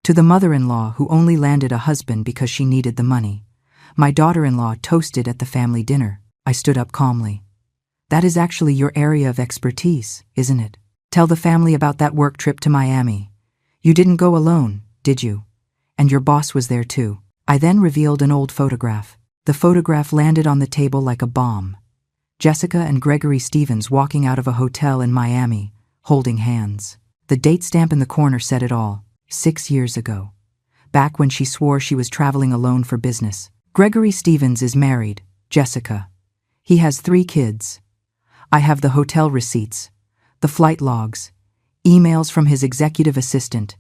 To the mother-in-law who only landed a husband because she needed the money. My daughter-in-law toasted at the family dinner. I stood up calmly. That is actually your area of expertise, isn't it? Tell the family about that work trip to Miami. You didn't go alone, did you? And your boss was there too. I then revealed an old photograph. The photograph landed on the table like a bomb. Jessica and Gregory Stevens walking out of a hotel in Miami, holding hands. The date stamp in the corner said it all. 6 years ago. Back when she swore she was traveling alone for business. Gregory Stevens is married, Jessica. He has 3 kids. I have the hotel receipts, the flight logs, emails from his executive assistant.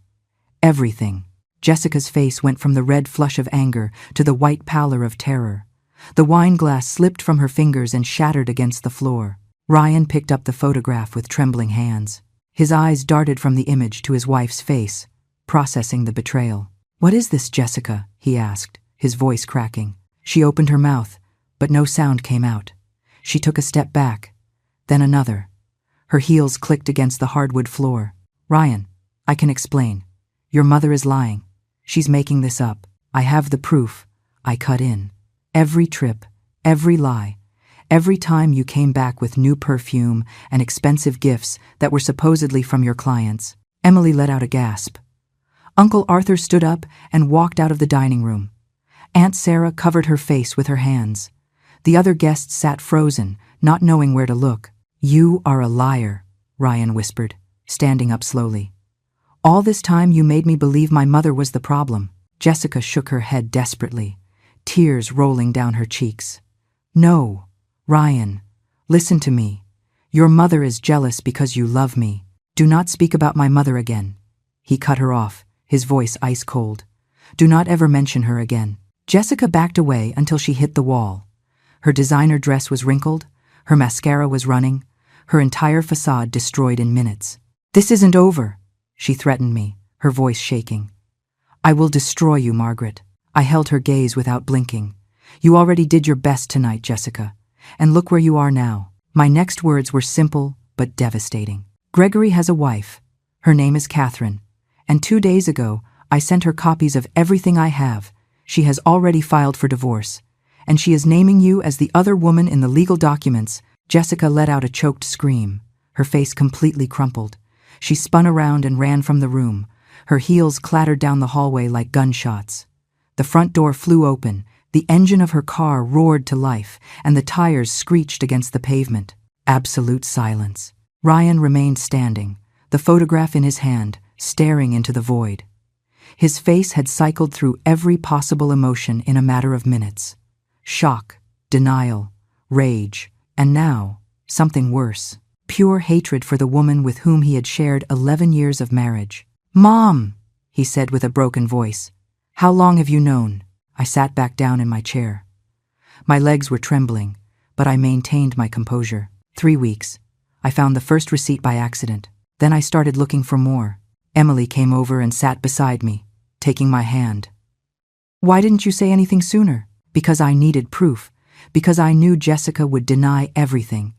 Everything. Jessica's face went from the red flush of anger to the white pallor of terror. The wine glass slipped from her fingers and shattered against the floor. Ryan picked up the photograph with trembling hands. His eyes darted from the image to his wife's face, processing the betrayal. "What is this, Jessica?" he asked, his voice cracking. She opened her mouth, but no sound came out. She took a step back, then another. Her heels clicked against the hardwood floor. "Ryan, I can explain. Your mother is lying. She's making this up. I have the proof." I cut in. Every trip, every lie, every time you came back with new perfume and expensive gifts that were supposedly from your clients. Emily let out a gasp. Uncle Arthur stood up and walked out of the dining room. Aunt Sarah covered her face with her hands. The other guests sat frozen, not knowing where to look. "You are a liar," Ryan whispered, standing up slowly. "All this time you made me believe my mother was the problem." Jessica shook her head desperately, tears rolling down her cheeks. "No, Ryan, listen to me. Your mother is jealous because you love me. Do not speak about my mother again." He cut her off, his voice ice cold. "Do not ever mention her again." Jessica backed away until she hit the wall. Her designer dress was wrinkled, her mascara was running, her entire facade destroyed in minutes. "This isn't over," she threatened me, her voice shaking. "I will destroy you, Margaret." I held her gaze without blinking. "You already did your best tonight, Jessica, and look where you are now." My next words were simple but devastating. "Gregory has a wife. Her name is Catherine, and 2 days ago I sent her copies of everything I have. She has already filed for divorce, and she is naming you as the other woman in the legal documents." Jessica let out a choked scream. Her face completely crumpled. She spun around and ran from the room. Her heels clattered down the hallway like gunshots. The front door flew open, the engine of her car roared to life, and the tires screeched against the pavement. Absolute silence. Ryan remained standing, the photograph in his hand, staring into the void. His face had cycled through every possible emotion in a matter of minutes. Shock, denial, rage, and now, something worse. Pure hatred for the woman with whom he had shared 11 years of marriage. "Mom," he said with a broken voice. "How long have you known?" I sat back down in my chair. My legs were trembling, but I maintained my composure. 3 weeks. I found the first receipt by accident. Then I started looking for more. Emily came over and sat beside me, taking my hand. "Why didn't you say anything sooner?" "Because I needed proof. Because I knew Jessica would deny everything.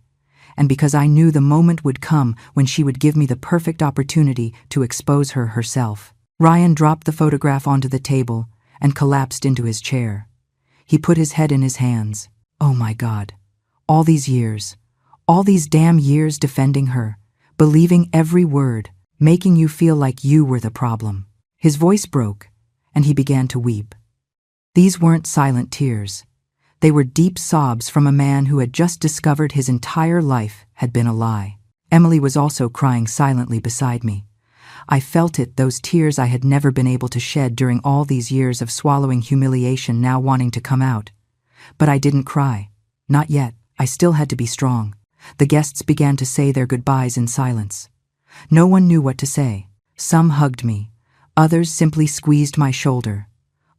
And because I knew the moment would come when she would give me the perfect opportunity to expose her herself." Ryan dropped the photograph onto the table and collapsed into his chair. He put his head in his hands. "Oh my God. All these years. All these damn years defending her, believing every word, making you feel like you were the problem." His voice broke, and he began to weep. These weren't silent tears. They were deep sobs from a man who had just discovered his entire life had been a lie. Emily was also crying silently beside me. I felt it, those tears I had never been able to shed during all these years of swallowing humiliation now wanting to come out. But I didn't cry. Not yet. I still had to be strong. The guests began to say their goodbyes in silence. No one knew what to say. Some hugged me. Others simply squeezed my shoulder.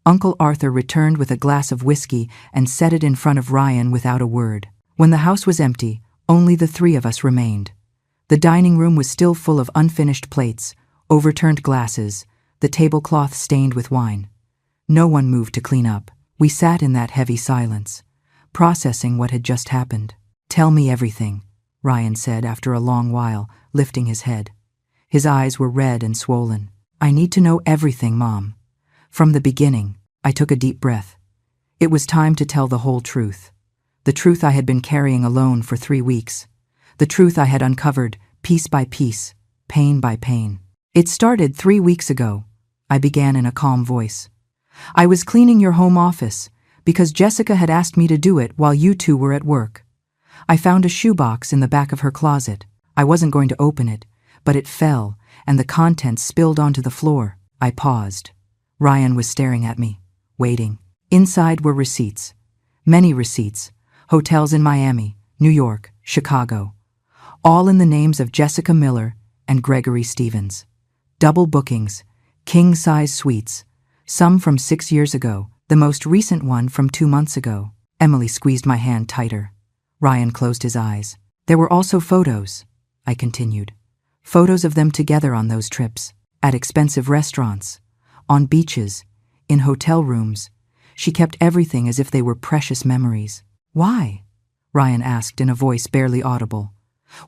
Uncle Arthur returned with a glass of whiskey and set it in front of Ryan without a word. When the house was empty, only the 3 of us remained. The dining room was still full of unfinished plates, overturned glasses, the tablecloth stained with wine. No one moved to clean up. We sat in that heavy silence, processing what had just happened. "Tell me everything," Ryan said after a long while, lifting his head. His eyes were red and swollen. I need to know everything, Mom. From the beginning, I took a deep breath. It was time to tell the whole truth. The truth I had been carrying alone for 3 weeks. The truth I had uncovered, piece by piece, pain by pain. It started 3 weeks ago, I began in a calm voice. I was cleaning your home office, because Jessica had asked me to do it while you two were at work. I found a shoebox in the back of her closet. I wasn't going to open it, but it fell, and the contents spilled onto the floor. I paused. Ryan was staring at me, waiting. Inside were receipts. Many receipts. Hotels in Miami, New York, Chicago. All in the names of Jessica Miller and Gregory Stevens. Double bookings, king-size suites. Some from 6 years ago, the most recent one from 2 months ago. Emily squeezed my hand tighter. Ryan closed his eyes. There were also photos, I continued. Photos of them together on those trips, at expensive restaurants, on beaches, in hotel rooms. She kept everything as if they were precious memories. Why? Ryan asked in a voice barely audible.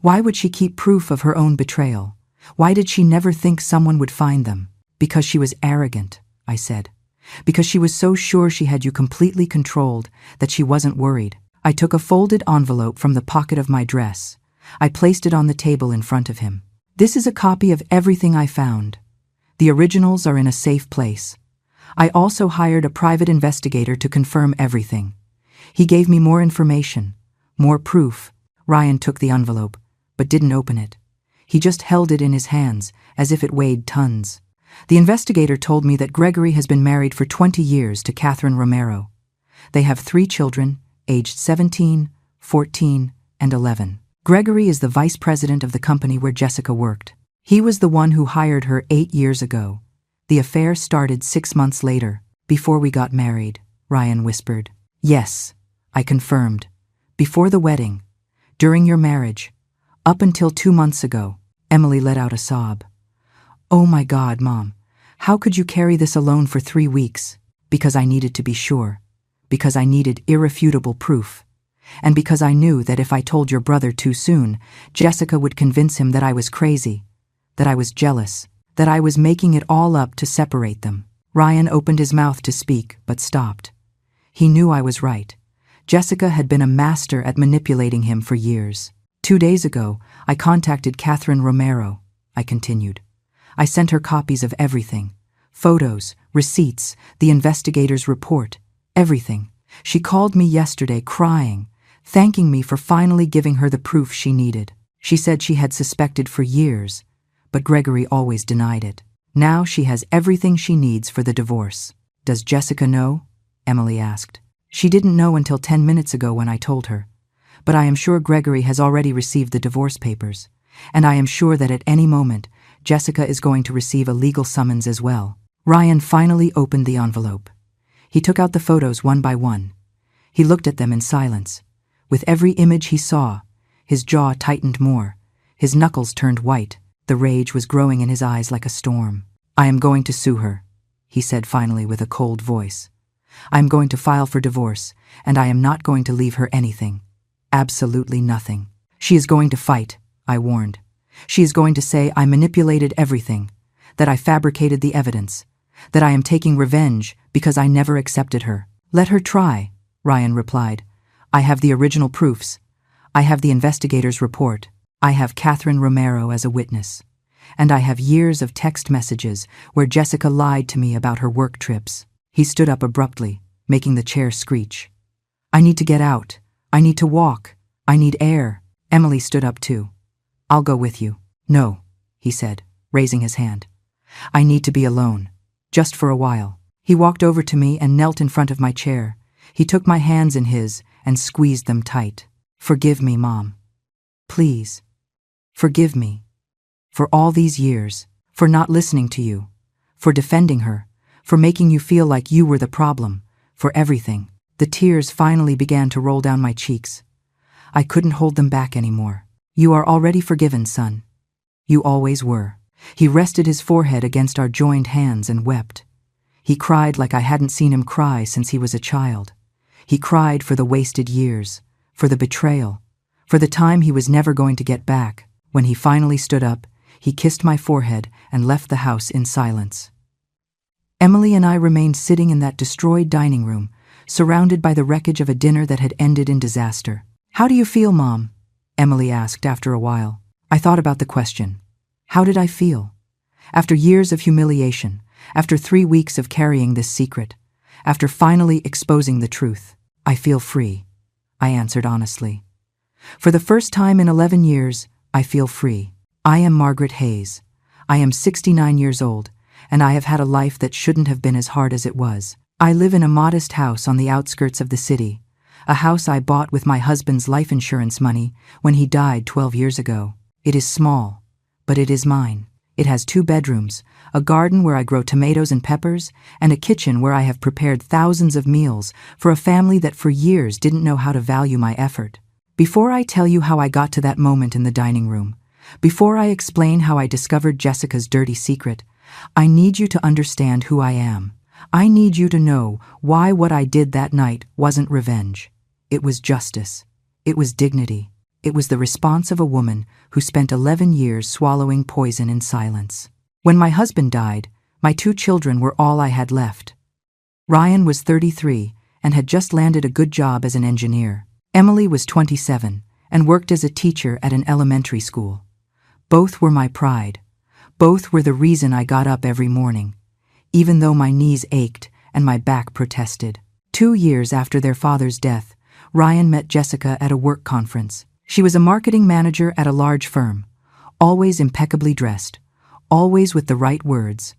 Why would she keep proof of her own betrayal? Why did she never think someone would find them? Because she was arrogant, I said. Because she was so sure she had you completely controlled that she wasn't worried. I took a folded envelope from the pocket of my dress. I placed it on the table in front of him. This is a copy of everything I found. The originals are in a safe place. I also hired a private investigator to confirm everything. He gave me more information, more proof. Ryan took the envelope, but didn't open it. He just held it in his hands, as if it weighed tons. The investigator told me that Gregory has been married for 20 years to Catherine Romero. They have 3 children, aged 17, 14, and 11. Gregory is the vice president of the company where Jessica worked. He was the one who hired her 8 years ago. The affair started 6 months later, before we got married, Ryan whispered. Yes, I confirmed. Before the wedding. During your marriage. Up until 2 months ago. Emily let out a sob. Oh my God, Mom. How could you carry this alone for 3 weeks? Because I needed to be sure. Because I needed irrefutable proof. And because I knew that if I told your brother too soon, Jessica would convince him that I was crazy, that I was jealous, that I was making it all up to separate them. Ryan opened his mouth to speak, but stopped. He knew I was right. Jessica had been a master at manipulating him for years. 2 days ago, I contacted Catherine Romero, I continued. I sent her copies of everything. Photos, receipts, the investigator's report, everything. She called me yesterday crying, thanking me for finally giving her the proof she needed. She said she had suspected for years, but Gregory always denied it. Now she has everything she needs for the divorce. Does Jessica know? Emily asked. She didn't know until 10 minutes ago when I told her. But I am sure Gregory has already received the divorce papers, and I am sure that at any moment, Jessica is going to receive a legal summons as well. Ryan finally opened the envelope. He took out the photos one by one. He looked at them in silence. With every image he saw, his jaw tightened more. His knuckles turned white. The rage was growing in his eyes like a storm. I am going to sue her, he said finally with a cold voice. I am going to file for divorce, and I am not going to leave her anything. Absolutely nothing. She is going to fight, I warned. She is going to say I manipulated everything, that I fabricated the evidence, that I am taking revenge because I never accepted her. Let her try, Ryan replied. I have the original proofs. I have the investigator's report. I have Catherine Romero as a witness. And I have years of text messages where Jessica lied to me about her work trips. He stood up abruptly, making the chair screech. I need to get out. I need to walk. I need air. Emily stood up too. I'll go with you. No, he said, raising his hand. I need to be alone. Just for a while. He walked over to me and knelt in front of my chair. He took my hands in his and squeezed them tight. Forgive me, Mom. Please. Forgive me. For all these years. For not listening to you. For defending her. For making you feel like you were the problem. For everything. The tears finally began to roll down my cheeks. I couldn't hold them back anymore. You are already forgiven, son. You always were. He rested his forehead against our joined hands and wept. He cried like I hadn't seen him cry since he was a child. He cried for the wasted years, for the betrayal, for the time he was never going to get back. When he finally stood up, He kissed my forehead and left the house in silence. Emily and I remained sitting in that destroyed dining room, surrounded by the wreckage of a dinner that had ended in disaster. "How do you feel, Mom?" Emily asked after a while. I thought about the question. How did I feel? After years of humiliation, after 3 weeks of carrying this secret, after finally exposing the truth, I feel free, I answered honestly. For the first time in 11 years, I feel free. I am Margaret Hayes. I am 69 years old, and I have had a life that shouldn't have been as hard as it was. I live in a modest house on the outskirts of the city, a house I bought with my husband's life insurance money when he died 12 years ago. It is small, but it is mine. It has 2 bedrooms, a garden where I grow tomatoes and peppers, and a kitchen where I have prepared thousands of meals for a family that for years didn't know how to value my effort. Before I tell you how I got to that moment in the dining room, before I explain how I discovered Jessica's dirty secret, I need you to understand who I am. I need you to know why what I did that night wasn't revenge. It was justice. It was dignity. It was the response of a woman who spent 11 years swallowing poison in silence. When my husband died, my 2 children were all I had left. Ryan was 33 and had just landed a good job as an engineer. Emily was 27 and worked as a teacher at an elementary school. Both were my pride. Both were the reason I got up every morning, even though my knees ached and my back protested. 2 years after their father's death, Ryan met Jessica at a work conference. She was a marketing manager at a large firm, always impeccably dressed, always with the right words,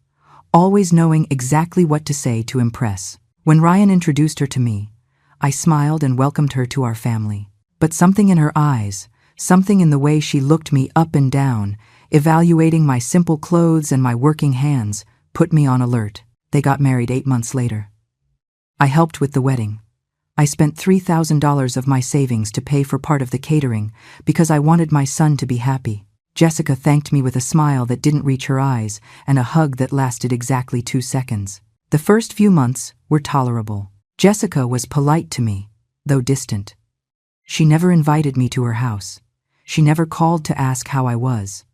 always knowing exactly what to say to impress. When Ryan introduced her to me, I smiled and welcomed her to our family. But something in her eyes, something in the way she looked me up and down, evaluating my simple clothes and my working hands, put me on alert. They got married 8 months later. I helped with the wedding. I spent $3,000 of my savings to pay for part of the catering because I wanted my son to be happy. Jessica thanked me with a smile that didn't reach her eyes and a hug that lasted exactly 2 seconds. The first few months were tolerable. Jessica was polite to me, though distant. She never invited me to her house. She never called to ask how I was.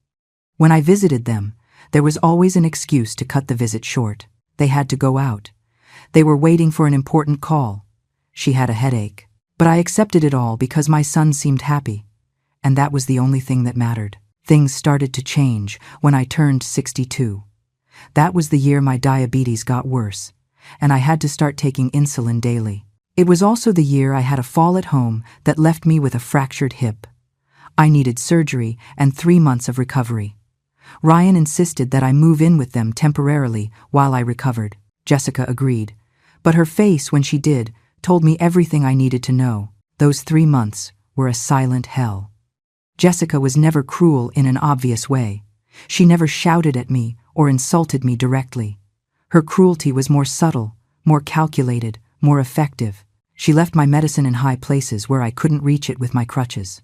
When I visited them, there was always an excuse to cut the visit short. They had to go out. They were waiting for an important call. She had a headache. But I accepted it all because my son seemed happy, and that was the only thing that mattered. Things started to change when I turned 62. That was the year my diabetes got worse, and I had to start taking insulin daily. It was also the year I had a fall at home that left me with a fractured hip. I needed surgery and 3 months of recovery. Ryan insisted that I move in with them temporarily while I recovered. Jessica agreed, but her face when she did told me everything I needed to know. Those 3 months were a silent hell. Jessica was never cruel in an obvious way. She never shouted at me or insulted me directly. Her cruelty was more subtle, more calculated, more effective. She left my medicine in high places where I couldn't reach it with my crutches.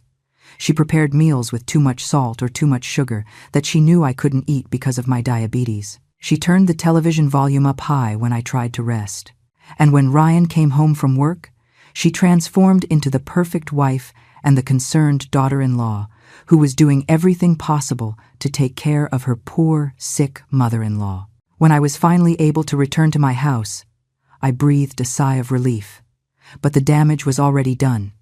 She prepared meals with too much salt or too much sugar that she knew I couldn't eat because of my diabetes. She turned the television volume up high when I tried to rest. And when Ryan came home from work, she transformed into the perfect wife and the concerned daughter-in-law who was doing everything possible to take care of her poor, sick mother-in-law. When I was finally able to return to my house, I breathed a sigh of relief. But the damage was already done.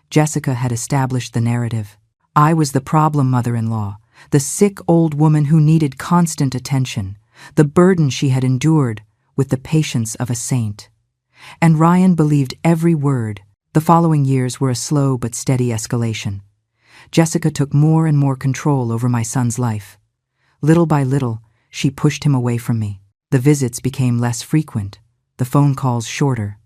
Jessica had established the narrative. I was the problem mother-in-law, the sick old woman who needed constant attention, the burden she had endured with the patience of a saint. And Ryan believed every word. The following years were a slow but steady escalation. Jessica took more and more control over my son's life. Little by little, she pushed him away from me. The visits became less frequent, the phone calls shorter.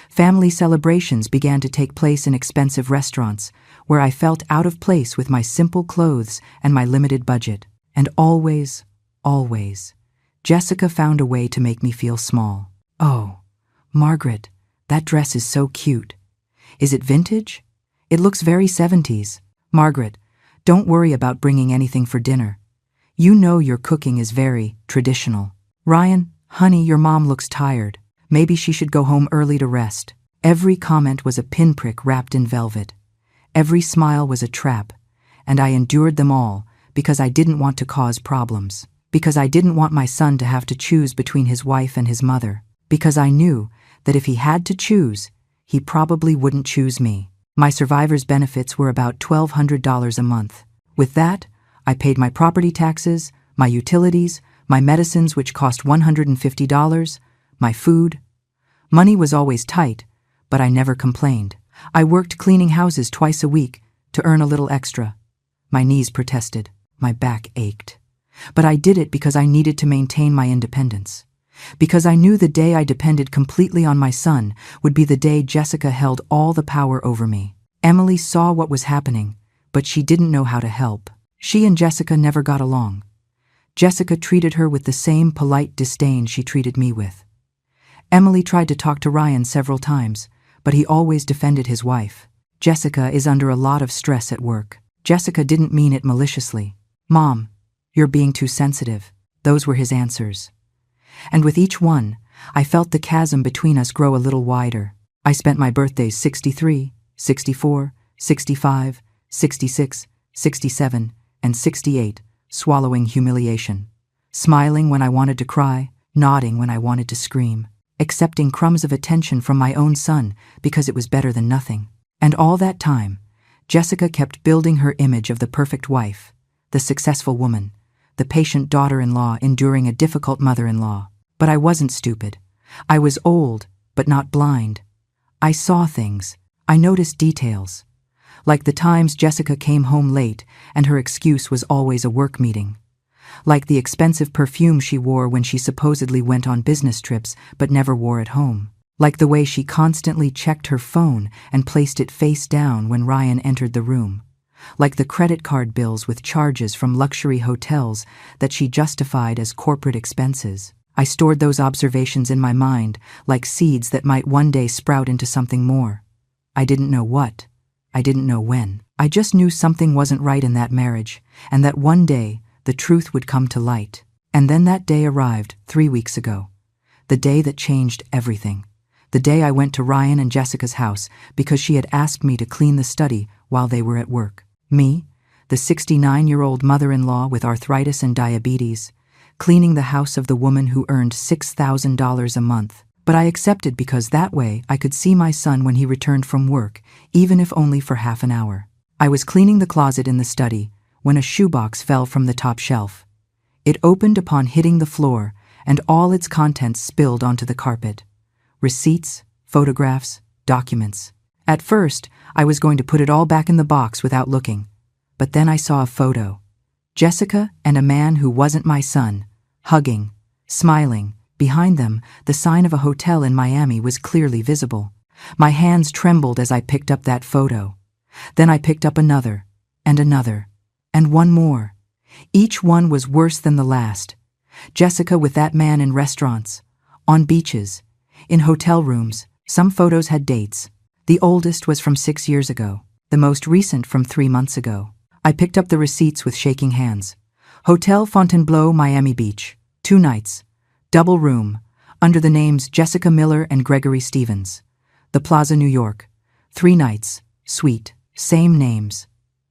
Family celebrations began to take place in expensive restaurants, where I felt out of place with my simple clothes and my limited budget. And always, Jessica found a way to make me feel small. "Oh, Margaret, that dress is so cute. Is it vintage? It looks very 70s. Margaret, don't worry about bringing anything for dinner. You know your cooking is very traditional. Ryan, honey, your mom looks tired. Maybe she should go home early to rest." Every comment was a pinprick wrapped in velvet. Every smile was a trap, and I endured them all because I didn't want to cause problems, because I didn't want my son to have to choose between his wife and his mother, because I knew that if he had to choose, he probably wouldn't choose me. My survivor's benefits were about $1,200 a month. With that, I paid my property taxes, my utilities, my medicines which cost $150, my food. Money was always tight, but I never complained. I worked cleaning houses twice a week to earn a little extra. My knees protested, my back ached. But I did it because I needed to maintain my independence. Because I knew the day I depended completely on my son would be the day Jessica held all the power over me. Emily saw what was happening, but she didn't know how to help. She and Jessica never got along. Jessica treated her with the same polite disdain she treated me with. Emily tried to talk to Ryan several times, but he always defended his wife. Jessica is under a lot of stress at work. Jessica didn't mean it maliciously. Mom, you're being too sensitive. Those were his answers. And with each one, I felt the chasm between us grow a little wider. I spent my birthdays 63, 64, 65, 66, 67, and 68 swallowing humiliation, smiling when I wanted to cry, nodding when I wanted to scream, accepting crumbs of attention from my own son because it was better than nothing. And all that time, Jessica kept building her image of the perfect wife, the successful woman, the patient daughter-in-law enduring a difficult mother-in-law. But I wasn't stupid. I was old, but not blind. I saw things. I noticed details. Like the times Jessica came home late and her excuse was always a work meeting. Like the expensive perfume she wore when she supposedly went on business trips but never wore at home. Like the way she constantly checked her phone and placed it face down when Ryan entered the room. Like the credit card bills with charges from luxury hotels that she justified as corporate expenses. I stored those observations in my mind like seeds that might one day sprout into something more. I didn't know what. I didn't know when. I just knew something wasn't right in that marriage, and that one day the truth would come to light. And then that day arrived 3 weeks ago. The day that changed everything. The day I went to Ryan and Jessica's house because she had asked me to clean the study while they were at work. Me, the 69-year-old mother-in-law with arthritis and diabetes, cleaning the house of the woman who earned $6,000 a month. But I accepted because that way I could see my son when he returned from work, even if only for half an hour. I was cleaning the closet in the study when a shoebox fell from the top shelf. It opened upon hitting the floor, and all its contents spilled onto the carpet. Receipts, photographs, documents. At first, I was going to put it all back in the box without looking. But then I saw a photo. Jessica and a man who wasn't my son, hugging, smiling. Behind them, the sign of a hotel in Miami was clearly visible. My hands trembled as I picked up that photo. Then I picked up another, and one more. Each one was worse than the last. Jessica with that man in restaurants, on beaches, in hotel rooms. Some photos had dates. The oldest was from 6 years ago, the most recent from 3 months ago. I picked up the receipts with shaking hands. Hotel Fontainebleau, Miami Beach, 2 nights. Double room, under the names Jessica Miller and Gregory Stevens. The Plaza, New York, 3 nights, suite, same names.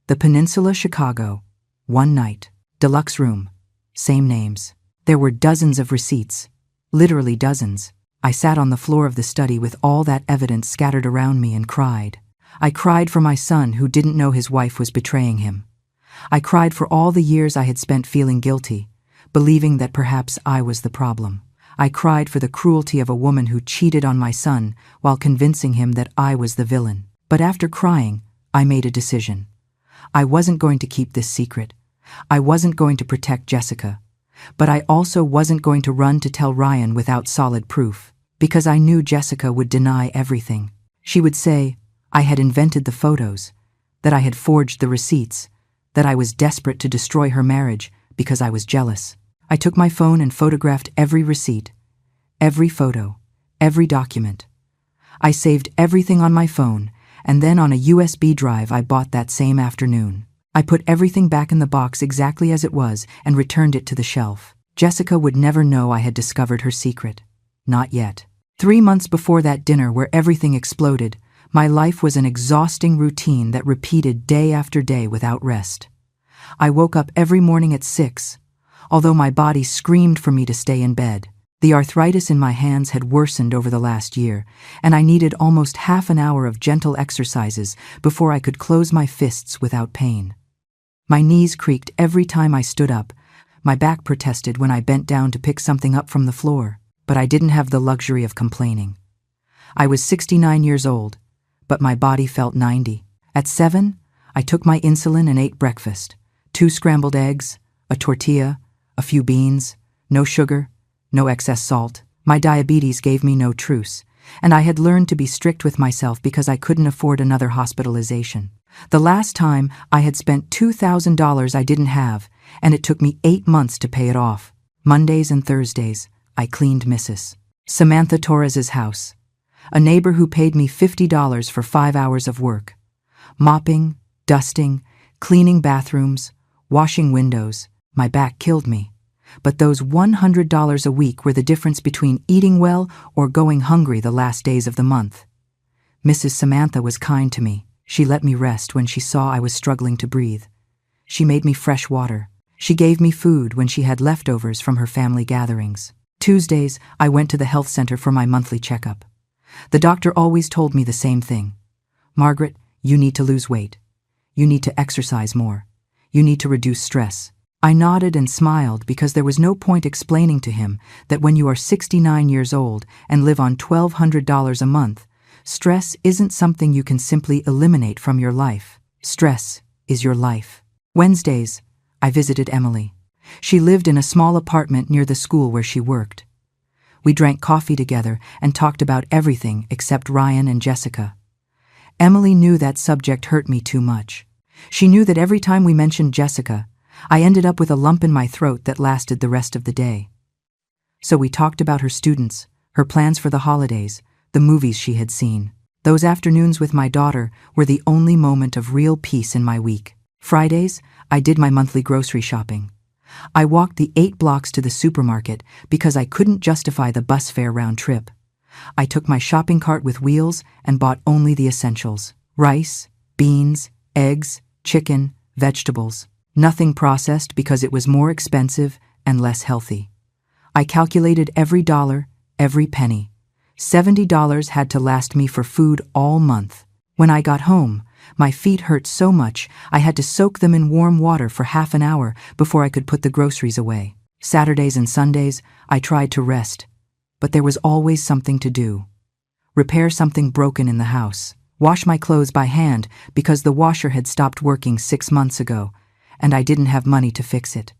The Peninsula, Chicago, 1 night, deluxe room, same names. There were dozens of receipts, literally dozens. I sat on the floor of the study with all that evidence scattered around me and cried. I cried for my son who didn't know his wife was betraying him. I cried for all the years I had spent feeling guilty, believing that perhaps I was the problem. I cried for the cruelty of a woman who cheated on my son while convincing him that I was the villain. But after crying, I made a decision. I wasn't going to keep this secret. I wasn't going to protect Jessica. But I also wasn't going to run to tell Ryan without solid proof, because I knew Jessica would deny everything. She would say I had invented the photos, that I had forged the receipts, that I was desperate to destroy her marriage because I was jealous. I took my phone and photographed every receipt, every photo, every document. I saved everything on my phone, and then on a USB drive I bought that same afternoon. I put everything back in the box exactly as it was and returned it to the shelf. Jessica would never know I had discovered her secret. Not yet. 3 months before that dinner where everything exploded, my life was an exhausting routine that repeated day after day without rest. I woke up every morning at 6, although my body screamed for me to stay in bed. The arthritis in my hands had worsened over the last year, and I needed almost half an hour of gentle exercises before I could close my fists without pain. My knees creaked every time I stood up. My back protested when I bent down to pick something up from the floor, but I didn't have the luxury of complaining. I was 69 years old, but my body felt 90. At 7, I took my insulin and ate breakfast. 2 scrambled eggs, a tortilla, a few beans, no sugar, no excess salt. My diabetes gave me no truce, and I had learned to be strict with myself because I couldn't afford another hospitalization. The last time I had spent $2,000 I didn't have, and it took me 8 months to pay it off. Mondays and Thursdays, I cleaned Mrs. Samantha Torres's house, a neighbor who paid me $50 for 5 hours of work. Mopping, dusting, cleaning bathrooms, washing windows. My back killed me. But those $100 a week were the difference between eating well or going hungry the last days of the month. Mrs. Samantha was kind to me. She let me rest when she saw I was struggling to breathe. She made me fresh water. She gave me food when she had leftovers from her family gatherings. Tuesdays, I went to the health center for my monthly checkup. The doctor always told me the same thing. Margaret, you need to lose weight. You need to exercise more. You need to reduce stress. I nodded and smiled because there was no point explaining to him that when you are 69 years old and live on $1,200 a month, stress isn't something you can simply eliminate from your life. Stress is your life. Wednesdays, I visited Emily. She lived in a small apartment near the school where she worked. We drank coffee together and talked about everything except Ryan and Jessica. Emily knew that subject hurt me too much. She knew that every time we mentioned Jessica, I ended up with a lump in my throat that lasted the rest of the day. So we talked about her students, her plans for the holidays, the movies she had seen. Those afternoons with my daughter were the only moment of real peace in my week. Fridays, I did my monthly grocery shopping. I walked the 8 blocks to the supermarket because I couldn't justify the bus fare round trip. I took my shopping cart with wheels and bought only the essentials: rice, beans, eggs, chicken, vegetables. Nothing processed because it was more expensive and less healthy. I calculated every dollar, every penny. $70 had to last me for food all month. When I got home, my feet hurt so much I had to soak them in warm water for half an hour before I could put the groceries away. Saturdays and Sundays, I tried to rest, but there was always something to do. Repair something broken in the house. Wash my clothes by hand because the washer had stopped working 6 months ago, and I didn't have money to fix it.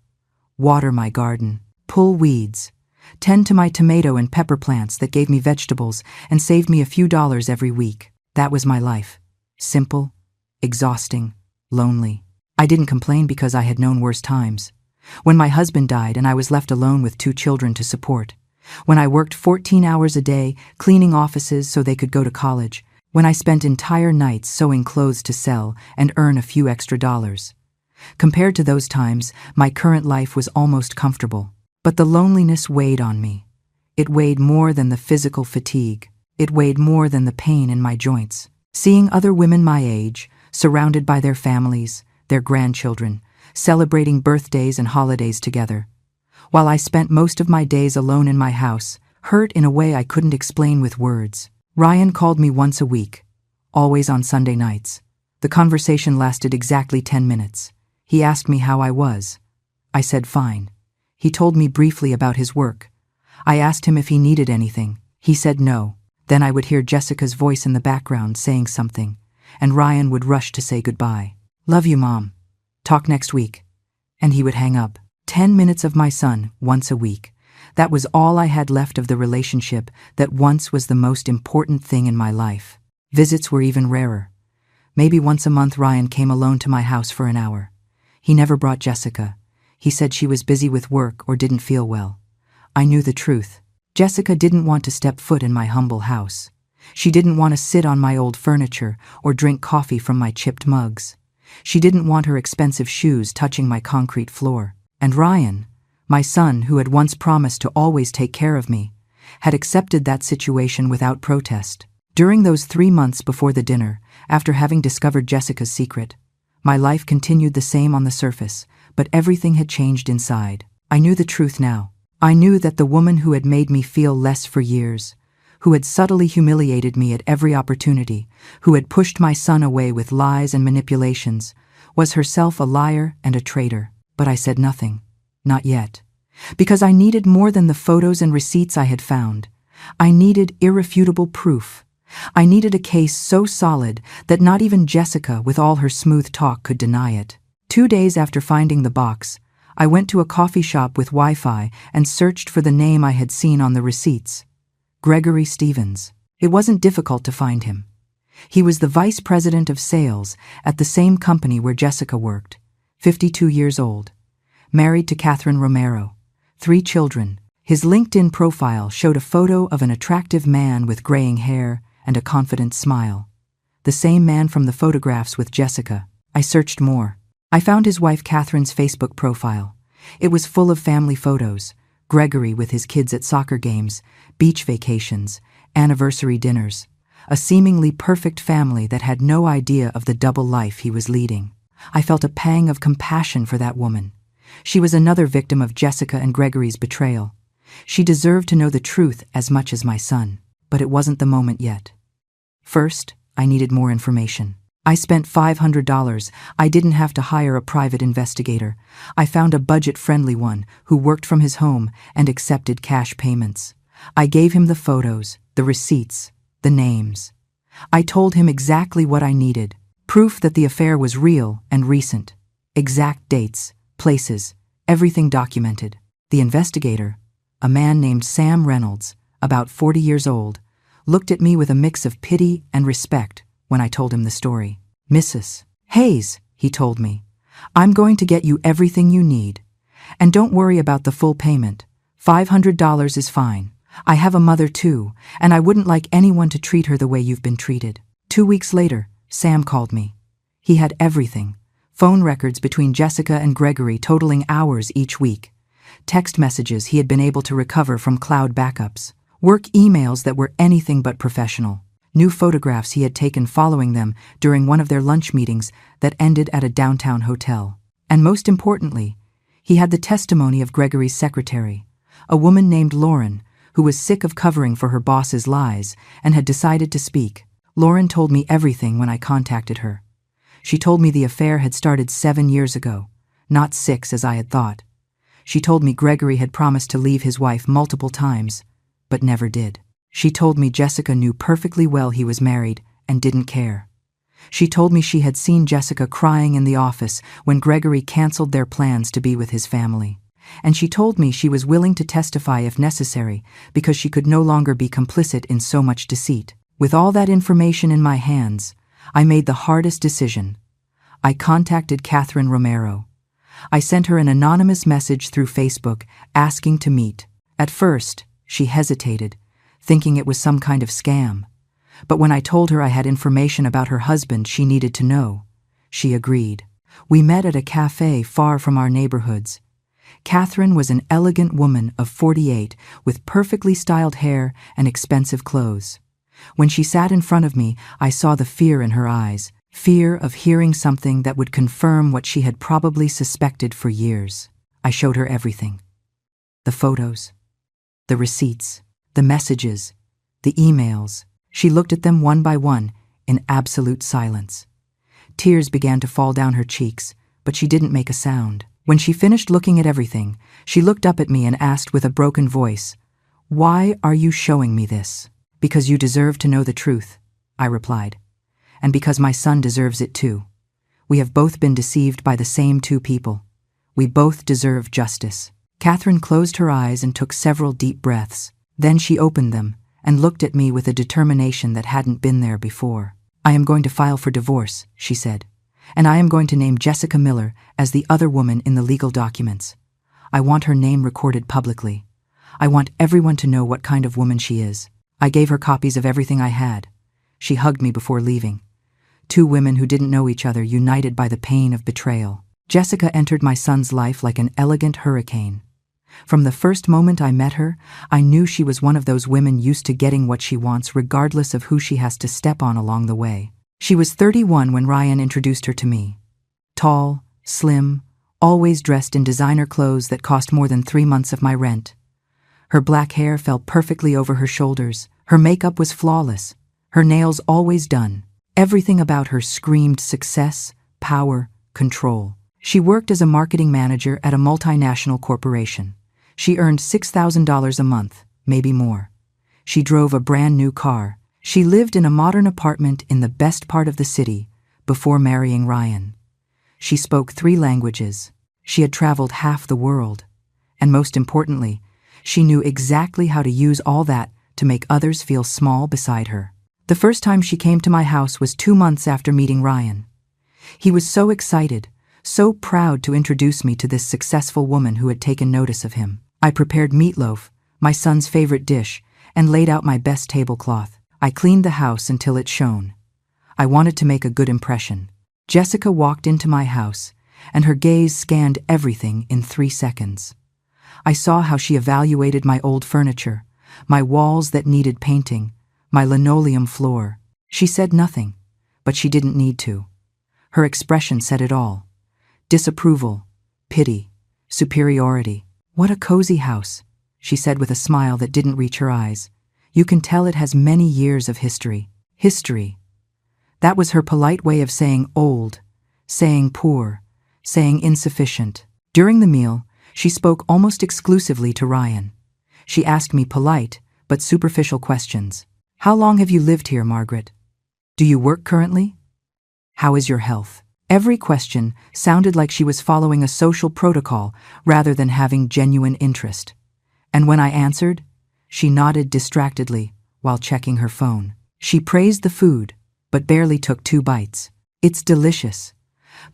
Water my garden. Pull weeds. Tend to my tomato and pepper plants that gave me vegetables and saved me a few dollars every week. That was my life. Simple, exhausting, lonely. I didn't complain because I had known worse times. When my husband died and I was left alone with 2 children to support. When I worked 14 hours a day cleaning offices so they could go to college. When I spent entire nights sewing clothes to sell and earn a few extra dollars. Compared to those times, my current life was almost comfortable. But the loneliness weighed on me. It weighed more than the physical fatigue. It weighed more than the pain in my joints. Seeing other women my age, surrounded by their families, their grandchildren, celebrating birthdays and holidays together, while I spent most of my days alone in my house, hurt in a way I couldn't explain with words. Ryan called me once a week, always on Sunday nights. The conversation lasted exactly 10 minutes. He asked me how I was. I said fine. He told me briefly about his work. I asked him if he needed anything. He said no. Then I would hear Jessica's voice in the background saying something, and Ryan would rush to say goodbye. Love you, Mom. Talk next week. And he would hang up. 10 minutes of my son once a week. That was all I had left of the relationship that once was the most important thing in my life. Visits were even rarer. Maybe once a month Ryan came alone to my house for an hour. He never brought Jessica. He said she was busy with work or didn't feel well. I knew the truth. Jessica didn't want to step foot in my humble house. She didn't want to sit on my old furniture or drink coffee from my chipped mugs. She didn't want her expensive shoes touching my concrete floor. And Ryan, my son who had once promised to always take care of me, had accepted that situation without protest. During those 3 months before the dinner, after having discovered Jessica's secret, My life continued the same on the surface, but everything had changed inside. I knew the truth now. I knew that the woman who had made me feel less for years, who had subtly humiliated me at every opportunity, who had pushed my son away with lies and manipulations, was herself a liar and a traitor. But I said nothing. Not yet. Because I needed more than the photos and receipts I had found. I needed irrefutable proof. I needed a case so solid that not even Jessica, with all her smooth talk, could deny it. 2 days after finding the box, I went to a coffee shop with Wi-Fi and searched for the name I had seen on the receipts. Gregory Stevens. It wasn't difficult to find him. He was the vice president of sales at the same company where Jessica worked, 52 years old, married to Catherine Romero, 3 children. His LinkedIn profile showed a photo of an attractive man with graying hair and a confident smile. The same man from the photographs with Jessica. I searched more. I found his wife Catherine's Facebook profile. It was full of family photos, Gregory with his kids at soccer games, beach vacations, anniversary dinners, a seemingly perfect family that had no idea of the double life he was leading. I felt a pang of compassion for that woman. She was another victim of Jessica and Gregory's betrayal. She deserved to know the truth as much as my son. But it wasn't the moment yet. First, I needed more information. I spent $500. I didn't have to hire a private investigator. I found a budget-friendly one who worked from his home and accepted cash payments. I gave him the photos, the receipts, the names. I told him exactly what I needed. Proof that the affair was real and recent. Exact dates, places, everything documented. The investigator, a man named Sam Reynolds, about 40 years old, looked at me with a mix of pity and respect when I told him the story. "Mrs. Hayes," he told me, "I'm going to get you everything you need. And don't worry about the full payment. $500 is fine. I have a mother too, and I wouldn't like anyone to treat her the way you've been treated." 2 weeks later, Sam called me. He had everything. Phone records between Jessica and Gregory totaling hours each week. Text messages he had been able to recover from cloud backups. Work emails that were anything but professional. New photographs he had taken following them during one of their lunch meetings that ended at a downtown hotel. And most importantly, he had the testimony of Gregory's secretary, a woman named Lauren, who was sick of covering for her boss's lies and had decided to speak. Lauren told me everything when I contacted her. She told me the affair had started 7 years ago, not 6 as I had thought. She told me Gregory had promised to leave his wife multiple times, but never did. She told me Jessica knew perfectly well he was married and didn't care. She told me she had seen Jessica crying in the office when Gregory canceled their plans to be with his family. And she told me she was willing to testify if necessary because she could no longer be complicit in so much deceit. With all that information in my hands, I made the hardest decision. I contacted Catherine Romero. I sent her an anonymous message through Facebook asking to meet. At first, she hesitated, thinking it was some kind of scam. But when I told her I had information about her husband she needed to know, she agreed. We met at a cafe far from our neighborhoods. Catherine was an elegant woman of 48 with perfectly styled hair and expensive clothes. When she sat in front of me, I saw the fear in her eyes, fear of hearing something that would confirm what she had probably suspected for years. I showed her everything. The photos, the receipts, the messages, the emails. She looked at them one by one in absolute silence. Tears began to fall down her cheeks, but she didn't make a sound. When she finished looking at everything, she looked up at me and asked with a broken voice, "Why are you showing me this?" "Because you deserve to know the truth," I replied. "And because my son deserves it too. We have both been deceived by the same 2 people. We both deserve justice." Catherine closed her eyes and took several deep breaths. Then she opened them and looked at me with a determination that hadn't been there before. "I am going to file for divorce," she said, "and I am going to name Jessica Miller as the other woman in the legal documents. I want her name recorded publicly. I want everyone to know what kind of woman she is." I gave her copies of everything I had. She hugged me before leaving. 2 women who didn't know each other, united by the pain of betrayal. Jessica entered my son's life like an elegant hurricane. From the first moment I met her, I knew she was one of those women used to getting what she wants regardless of who she has to step on along the way. She was 31 when Ryan introduced her to me. Tall, slim, always dressed in designer clothes that cost more than 3 months of my rent. Her black hair fell perfectly over her shoulders. Her makeup was flawless. Her nails always done. Everything about her screamed success, power, control. She worked as a marketing manager at a multinational corporation. She earned $6,000 a month, maybe more. She drove a brand new car. She lived in a modern apartment in the best part of the city before marrying Ryan. She spoke 3 languages. She had traveled half the world. And most importantly, she knew exactly how to use all that to make others feel small beside her. The first time she came to my house was 2 months after meeting Ryan. He was so excited, so proud to introduce me to this successful woman who had taken notice of him. I prepared meatloaf, my son's favorite dish, and laid out my best tablecloth. I cleaned the house until it shone. I wanted to make a good impression. Jessica walked into my house, and her gaze scanned everything in 3 seconds. I saw how she evaluated my old furniture, my walls that needed painting, my linoleum floor. She said nothing, but she didn't need to. Her expression said it all. Disapproval, pity, superiority. "What a cozy house," she said with a smile that didn't reach her eyes. "You can tell it has many years of history." History. That was her polite way of saying old, saying poor, saying insufficient. During the meal, she spoke almost exclusively to Ryan. She asked me polite but superficial questions. "How long have you lived here, Margaret? Do you work currently? How is your health?" Every question sounded like she was following a social protocol rather than having genuine interest. And when I answered, she nodded distractedly while checking her phone. She praised the food, but barely took 2 bites. "It's delicious,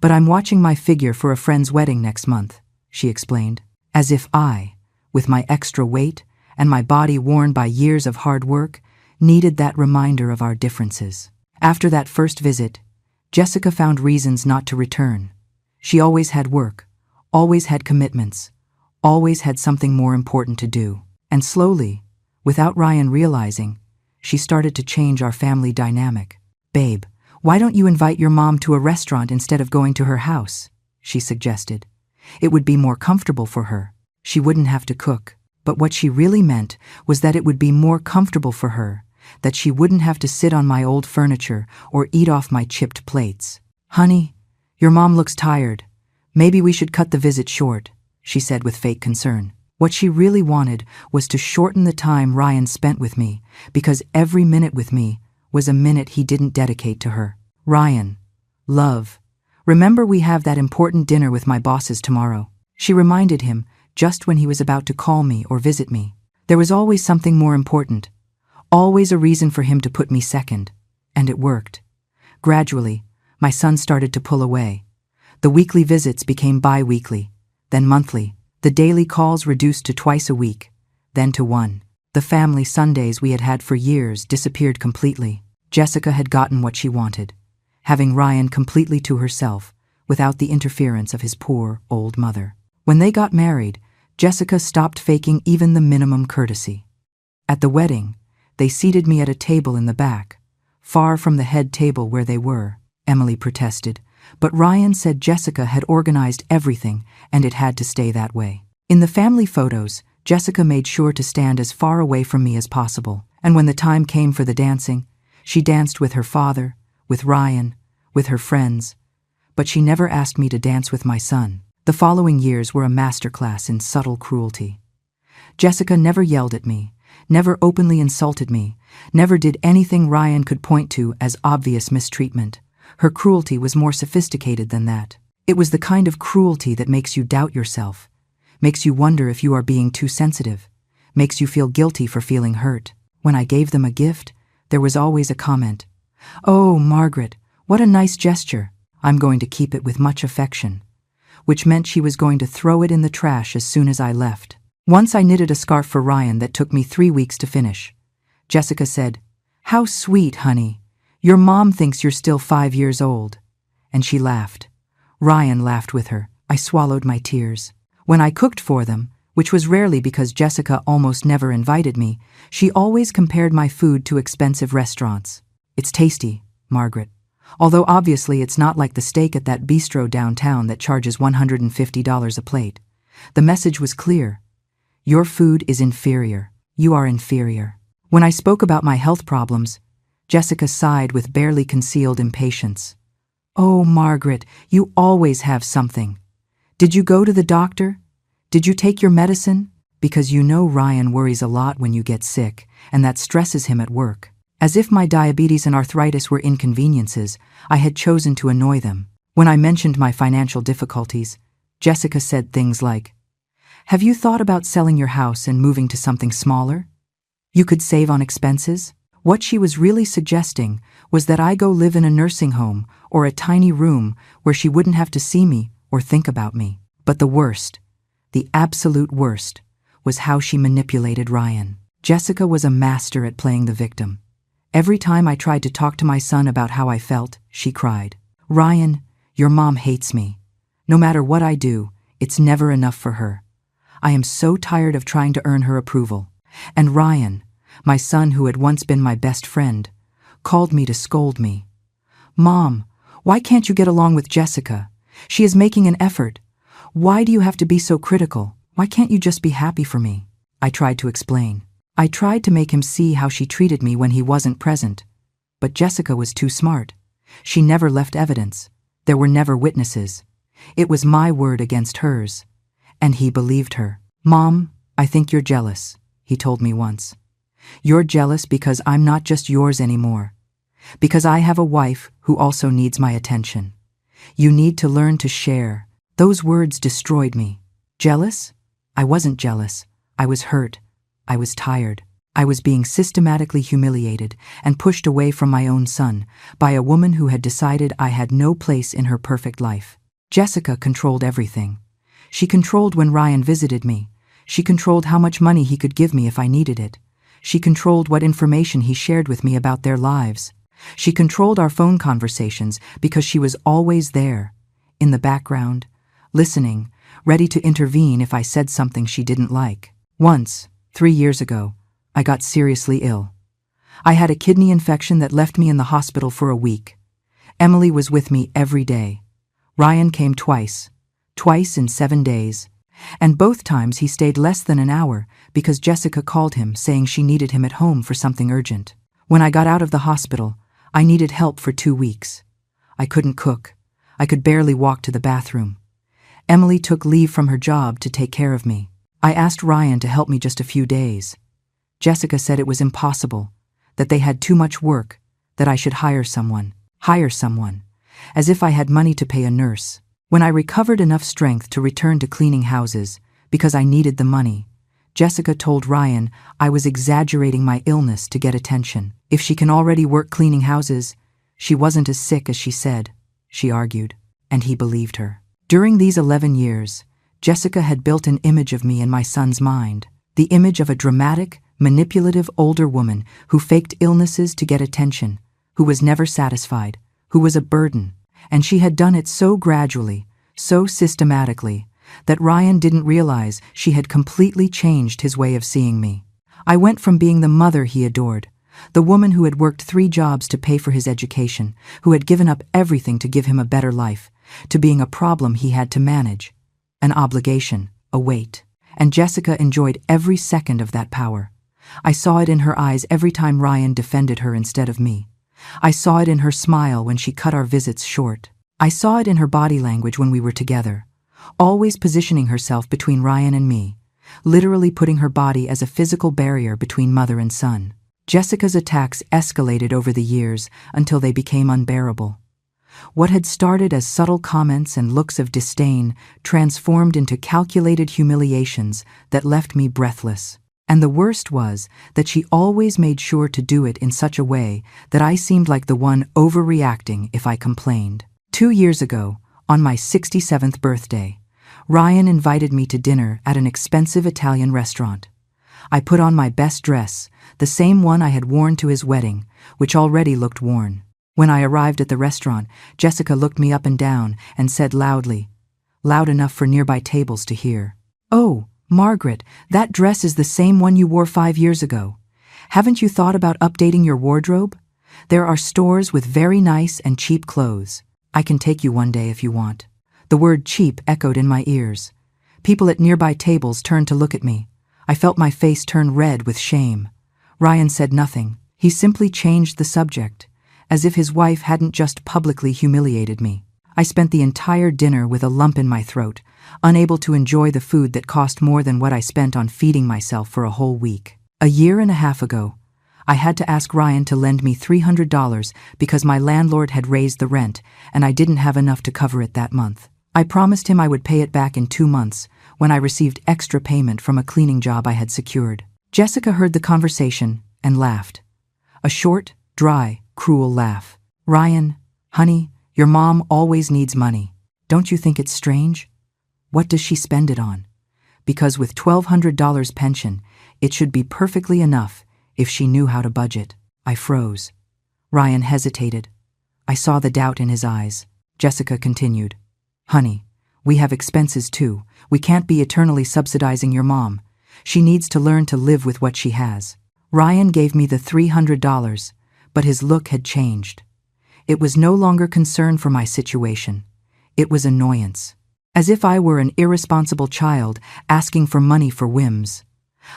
but I'm watching my figure for a friend's wedding next month," she explained, as if I, with my extra weight and my body worn by years of hard work, needed that reminder of our differences. After that first visit, Jessica found reasons not to return. She always had work, always had commitments, always had something more important to do. And slowly, without Ryan realizing, she started to change our family dynamic. "Babe, why don't you invite your mom to a restaurant instead of going to her house?" she suggested. "It would be more comfortable for her. She wouldn't have to cook." But what she really meant was that it would be more comfortable for her, that she wouldn't have to sit on my old furniture or eat off my chipped plates. "Honey, your mom looks tired. Maybe we should cut the visit short," she said with fake concern. What she really wanted was to shorten the time Ryan spent with me, because every minute with me was a minute he didn't dedicate to her. "Ryan, love, remember we have that important dinner with my bosses tomorrow," she reminded him just when he was about to call me or visit me. There was always something more important, always a reason for him to put me second, and it worked. Gradually, my son started to pull away. The weekly visits became bi-weekly, then monthly. The daily calls reduced to twice a week, then to 1. The family Sundays we had had for years disappeared completely. Jessica had gotten what she wanted, having Ryan completely to herself, without the interference of his poor, old mother. When they got married, Jessica stopped faking even the minimum courtesy. At the wedding, they seated me at a table in the back, far from the head table where they were. Emily protested, but Ryan said Jessica had organized everything and it had to stay that way. In the family photos, Jessica made sure to stand as far away from me as possible, and when the time came for the dancing, she danced with her father, with Ryan, with her friends, but she never asked me to dance with my son. The following years were a masterclass in subtle cruelty. Jessica never yelled at me, never openly insulted me, never did anything Ryan could point to as obvious mistreatment. Her cruelty was more sophisticated than that. It was the kind of cruelty that makes you doubt yourself, makes you wonder if you are being too sensitive, makes you feel guilty for feeling hurt. When I gave them a gift, there was always a comment. "Oh, Margaret, what a nice gesture. I'm going to keep it with much affection," which meant she was going to throw it in the trash as soon as I left. Once I knitted a scarf for Ryan that took me 3 weeks to finish. Jessica said, "How sweet, honey. Your mom thinks you're still 5 years old." And she laughed. Ryan laughed with her. I swallowed my tears. When I cooked for them, which was rarely because Jessica almost never invited me, she always compared my food to expensive restaurants. "It's tasty, Margaret. Although obviously it's not like the steak at that bistro downtown that charges $150 a plate. The message was clear. Your food is inferior. You are inferior. When I spoke about my health problems, Jessica sighed with barely concealed impatience. Oh, Margaret, you always have something. Did you go to the doctor? Did you take your medicine? Because you know Ryan worries a lot when you get sick, and that stresses him at work. As if my diabetes and arthritis were inconveniences, I had chosen to annoy them. When I mentioned my financial difficulties, Jessica said things like, "Have you thought about selling your house and moving to something smaller? You could save on expenses." What she was really suggesting was that I go live in a nursing home or a tiny room where she wouldn't have to see me or think about me. But the worst, the absolute worst, was how she manipulated Ryan. Jessica was a master at playing the victim. Every time I tried to talk to my son about how I felt, she cried, "Ryan, your mom hates me. No matter what I do, it's never enough for her. I am so tired of trying to earn her approval." And Ryan, my son who had once been my best friend, called me to scold me. "Mom, why can't you get along with Jessica? She is making an effort. Why do you have to be so critical? Why can't you just be happy for me?" I tried to explain. I tried to make him see how she treated me when he wasn't present. But Jessica was too smart. She never left evidence. There were never witnesses. It was my word against hers. And he believed her. "Mom, I think you're jealous," he told me once. "You're jealous because I'm not just yours anymore. Because I have a wife who also needs my attention. You need to learn to share." Those words destroyed me. Jealous? I wasn't jealous. I was hurt. I was tired. I was being systematically humiliated and pushed away from my own son by a woman who had decided I had no place in her perfect life. Jessica controlled everything. She controlled when Ryan visited me. She controlled how much money he could give me if I needed it. She controlled what information he shared with me about their lives. She controlled our phone conversations because she was always there, in the background, listening, ready to intervene if I said something she didn't like. Once, 3 years ago, I got seriously ill. I had a kidney infection that left me in the hospital for a week. Emily was with me every day. Ryan came twice in 7 days. And both times he stayed less than an hour because Jessica called him saying she needed him at home for something urgent. When I got out of the hospital, I needed help for 2 weeks. I couldn't cook. I could barely walk to the bathroom. Emily took leave from her job to take care of me. I asked Ryan to help me just a few days. Jessica said it was impossible, that they had too much work, that I should hire someone, as if I had money to pay a nurse. When I recovered enough strength to return to cleaning houses, because I needed the money, Jessica told Ryan I was exaggerating my illness to get attention. If she can already work cleaning houses, she wasn't as sick as she said, she argued, and he believed her. During these 11 years, Jessica had built an image of me in my son's mind, the image of a dramatic, manipulative older woman who faked illnesses to get attention, who was never satisfied, who was a burden, and she had done it so gradually, so systematically, that Ryan didn't realize she had completely changed his way of seeing me. I went from being the mother he adored, the woman who had worked 3 jobs to pay for his education, who had given up everything to give him a better life, to being a problem he had to manage, an obligation, a weight. And Jessica enjoyed every second of that power. I saw it in her eyes every time Ryan defended her instead of me. I saw it in her smile when she cut our visits short. I saw it in her body language when we were together, always positioning herself between Ryan and me, literally putting her body as a physical barrier between mother and son. Jessica's attacks escalated over the years until they became unbearable. What had started as subtle comments and looks of disdain transformed into calculated humiliations that left me breathless. And the worst was that she always made sure to do it in such a way that I seemed like the one overreacting if I complained. 2 years ago, on my 67th birthday, Ryan invited me to dinner at an expensive Italian restaurant. I put on my best dress, the same one I had worn to his wedding, which already looked worn. When I arrived at the restaurant, Jessica looked me up and down and said loudly, loud enough for nearby tables to hear, "Oh, Margaret, that dress is the same one you wore 5 years ago. Haven't you thought about updating your wardrobe? There are stores with very nice and cheap clothes. I can take you one day if you want." The word cheap echoed in my ears. People at nearby tables turned to look at me. I felt my face turn red with shame. Ryan said nothing. He simply changed the subject, as if his wife hadn't just publicly humiliated me. I spent the entire dinner with a lump in my throat, unable to enjoy the food that cost more than what I spent on feeding myself for a whole week. A year and a half ago, I had to ask Ryan to lend me $300 because my landlord had raised the rent and I didn't have enough to cover it that month. I promised him I would pay it back in 2 months when I received extra payment from a cleaning job I had secured. Jessica heard the conversation and laughed. A short, dry, cruel laugh. "Ryan, honey, your mom always needs money. Don't you think it's strange? What does she spend it on? Because with $1,200 pension, it should be perfectly enough if she knew how to budget." I froze. Ryan hesitated. I saw the doubt in his eyes. Jessica continued. "Honey, we have expenses too. We can't be eternally subsidizing your mom. She needs to learn to live with what she has." Ryan gave me the $300, but his look had changed. It was no longer concern for my situation. It was annoyance. As if I were an irresponsible child asking for money for whims.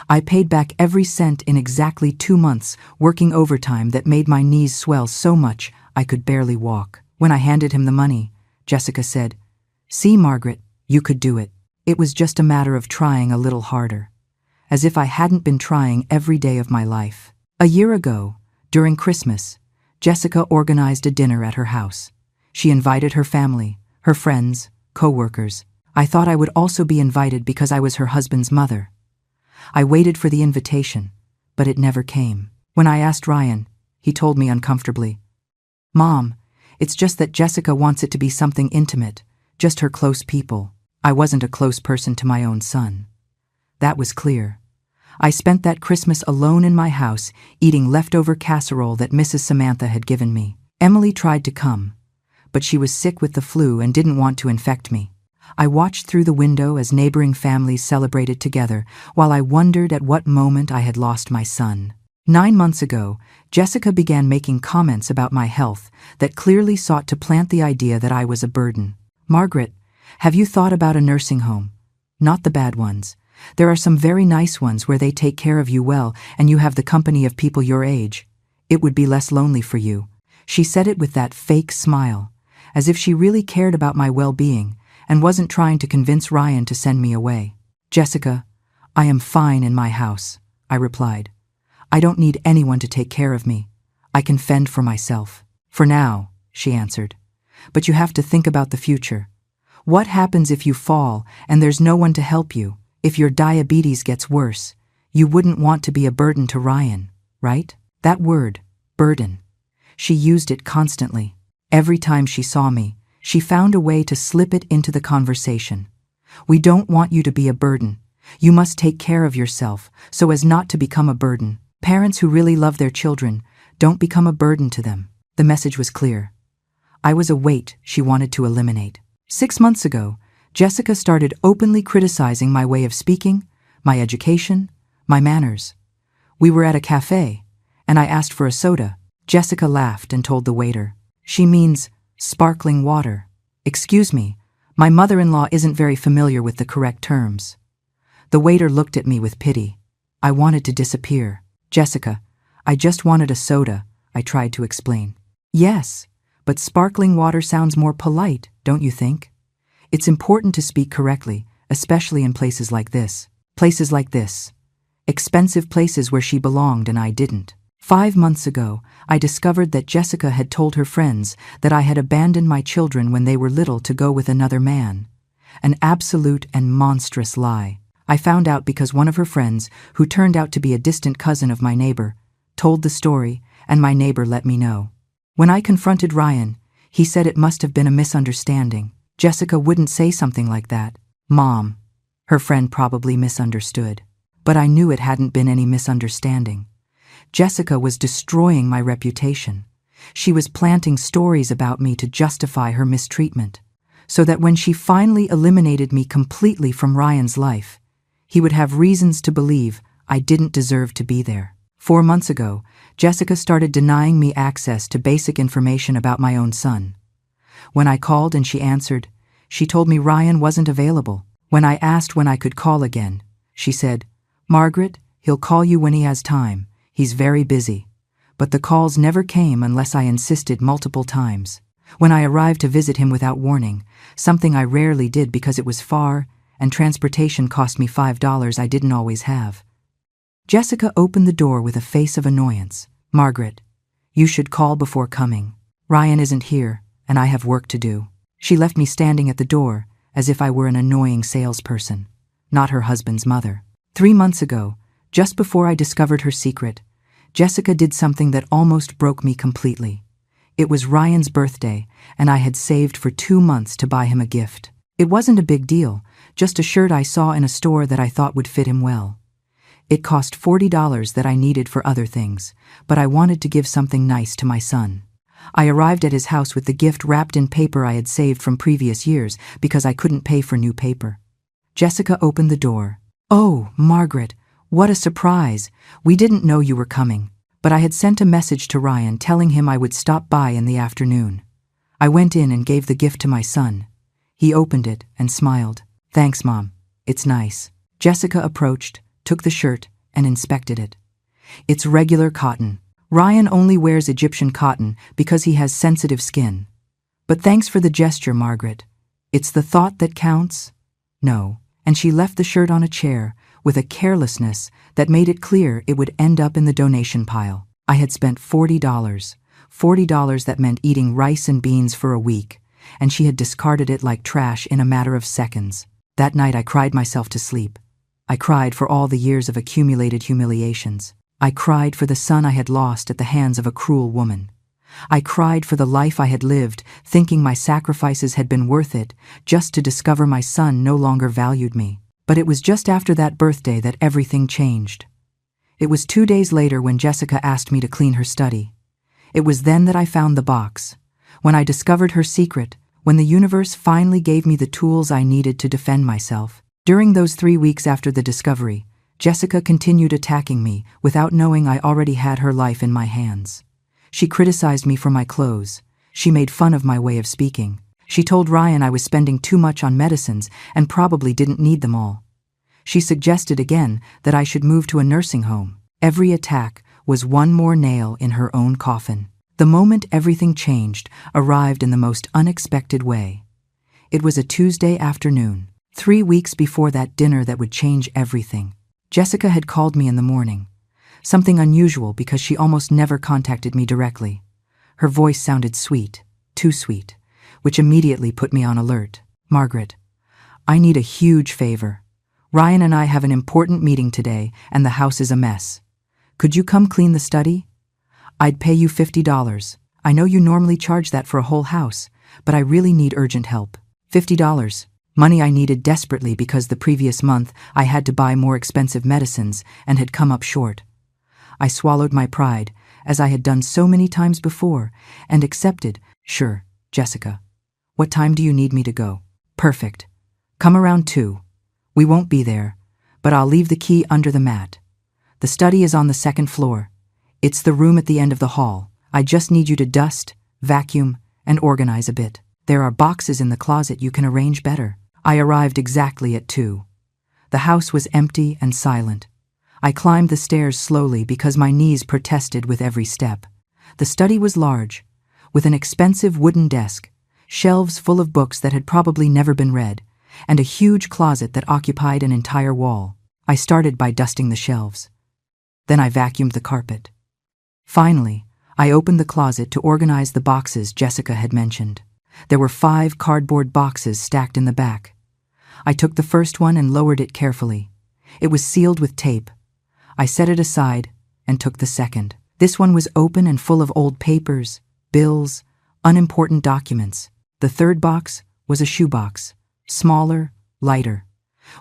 I paid back every cent in exactly 2 months, working overtime that made my knees swell so much I could barely walk. When I handed him the money, Jessica said, "See, Margaret, you could do it. It was just a matter of trying a little harder." As if I hadn't been trying every day of my life. A year ago, during Christmas, Jessica organized a dinner at her house. She invited her family, her friends, co-workers. I thought I would also be invited because I was her husband's mother. I waited for the invitation, but it never came. When I asked Ryan, he told me uncomfortably, "Mom, it's just that Jessica wants it to be something intimate, just her close people." I wasn't a close person to my own son. That was clear. I spent that Christmas alone in my house, eating leftover casserole that Mrs. Samantha had given me. Emily tried to come, but she was sick with the flu and didn't want to infect me. I watched through the window as neighboring families celebrated together, while I wondered at what moment I had lost my son. 9 months ago, Jessica began making comments about my health that clearly sought to plant the idea that I was a burden. "Margaret, have you thought about a nursing home? Not the bad ones. There are some very nice ones where they take care of you well and you have the company of people your age. It would be less lonely for you." She said it with that fake smile, as if she really cared about my well-being and wasn't trying to convince Ryan to send me away. "Jessica, I am fine in my house," I replied. "I don't need anyone to take care of me. I can fend for myself." "For now," she answered. "But you have to think about the future. What happens if you fall and there's no one to help you? If your diabetes gets worse, you wouldn't want to be a burden to Ryan, right?" That word, burden. She used it constantly. Every time she saw me, she found a way to slip it into the conversation. "We don't want you to be a burden. You must take care of yourself so as not to become a burden. Parents who really love their children don't become a burden to them." The message was clear. I was a weight she wanted to eliminate. 6 months ago, Jessica started openly criticizing my way of speaking, my education, my manners. We were at a cafe, and I asked for a soda. Jessica laughed and told the waiter, "She means sparkling water." "Excuse me, my mother-in-law isn't very familiar with the correct terms." The waiter looked at me with pity. I wanted to disappear. "Jessica, I just wanted a soda," I tried to explain. "Yes, but sparkling water sounds more polite, don't you think? It's important to speak correctly, especially in places like this." Places like this. Expensive places where she belonged and I didn't. 5 months ago, I discovered that Jessica had told her friends that I had abandoned my children when they were little to go with another man. An absolute and monstrous lie. I found out because one of her friends, who turned out to be a distant cousin of my neighbor, told the story, and my neighbor let me know. When I confronted Ryan, he said it must have been a misunderstanding. Jessica wouldn't say something like that. "Mom," her friend probably misunderstood. But I knew it hadn't been any misunderstanding. Jessica was destroying my reputation. She was planting stories about me to justify her mistreatment, so that when she finally eliminated me completely from Ryan's life, he would have reasons to believe I didn't deserve to be there. 4 months ago, Jessica started denying me access to basic information about my own son. When I called and she answered, she told me Ryan wasn't available. When I asked when I could call again, she said, "Margaret, he'll call you when he has time. He's very busy." But the calls never came unless I insisted multiple times. When I arrived to visit him without warning, something I rarely did because it was far and transportation cost me $5 I didn't always have, Jessica opened the door with a face of annoyance. "Margaret, you should call before coming. Ryan isn't here, and I have work to do." She left me standing at the door, as if I were an annoying salesperson, not her husband's mother. 3 months ago, just before I discovered her secret, Jessica did something that almost broke me completely. It was Ryan's birthday, and I had saved for 2 months to buy him a gift. It wasn't a big deal, just a shirt I saw in a store that I thought would fit him well. It cost $40 that I needed for other things, but I wanted to give something nice to my son. I arrived at his house with the gift wrapped in paper I had saved from previous years because I couldn't pay for new paper. Jessica opened the door. "Oh, Margaret, what a surprise. We didn't know you were coming, but I had sent a message to Ryan telling him I would stop by in the afternoon." I went in and gave the gift to my son. He opened it and smiled. "Thanks, Mom. It's nice." Jessica approached, took the shirt, and inspected it. "It's regular cotton. Ryan only wears Egyptian cotton because he has sensitive skin. But thanks for the gesture, Margaret. It's the thought that counts." "No." And she left the shirt on a chair with a carelessness that made it clear it would end up in the donation pile. I had spent $40. $40 that meant eating rice and beans for a week, and she had discarded it like trash in a matter of seconds. That night I cried myself to sleep. I cried for all the years of accumulated humiliations. I cried for the son I had lost at the hands of a cruel woman. I cried for the life I had lived, thinking my sacrifices had been worth it, just to discover my son no longer valued me. But it was just after that birthday that everything changed. It was 2 days later when Jessica asked me to clean her study. It was then that I found the box, when I discovered her secret, when the universe finally gave me the tools I needed to defend myself. During those 3 weeks after the discovery, Jessica continued attacking me without knowing I already had her life in my hands. She criticized me for my clothes. She made fun of my way of speaking. She told Ryan I was spending too much on medicines and probably didn't need them all. She suggested again that I should move to a nursing home. Every attack was one more nail in her own coffin. The moment everything changed arrived in the most unexpected way. It was a Tuesday afternoon, 3 weeks before that dinner that would change everything. Jessica had called me in the morning. Something unusual because she almost never contacted me directly. Her voice sounded sweet, too sweet, which immediately put me on alert. "Margaret, I need a huge favor. Ryan and I have an important meeting today and the house is a mess. Could you come clean the study? I'd pay you $50. I know you normally charge that for a whole house, but I really need urgent help." $50. Money I needed desperately because the previous month I had to buy more expensive medicines and had come up short. I swallowed my pride, as I had done so many times before, and accepted. "Sure, Jessica. What time do you need me to go?" "Perfect. Come around 2. We won't be there, but I'll leave the key under the mat. The study is on the 2nd floor. It's the room at the end of the hall. I just need you to dust, vacuum, and organize a bit. There are boxes in the closet you can arrange better." I arrived exactly at 2. The house was empty and silent. I climbed the stairs slowly because my knees protested with every step. The study was large, with an expensive wooden desk, shelves full of books that had probably never been read, and a huge closet that occupied an entire wall. I started by dusting the shelves. Then I vacuumed the carpet. Finally, I opened the closet to organize the boxes Jessica had mentioned. There were 5 cardboard boxes stacked in the back. I took the first one and lowered it carefully. It was sealed with tape. I set it aside and took the second. This one was open and full of old papers, bills, unimportant documents. The third box was a shoebox, smaller, lighter.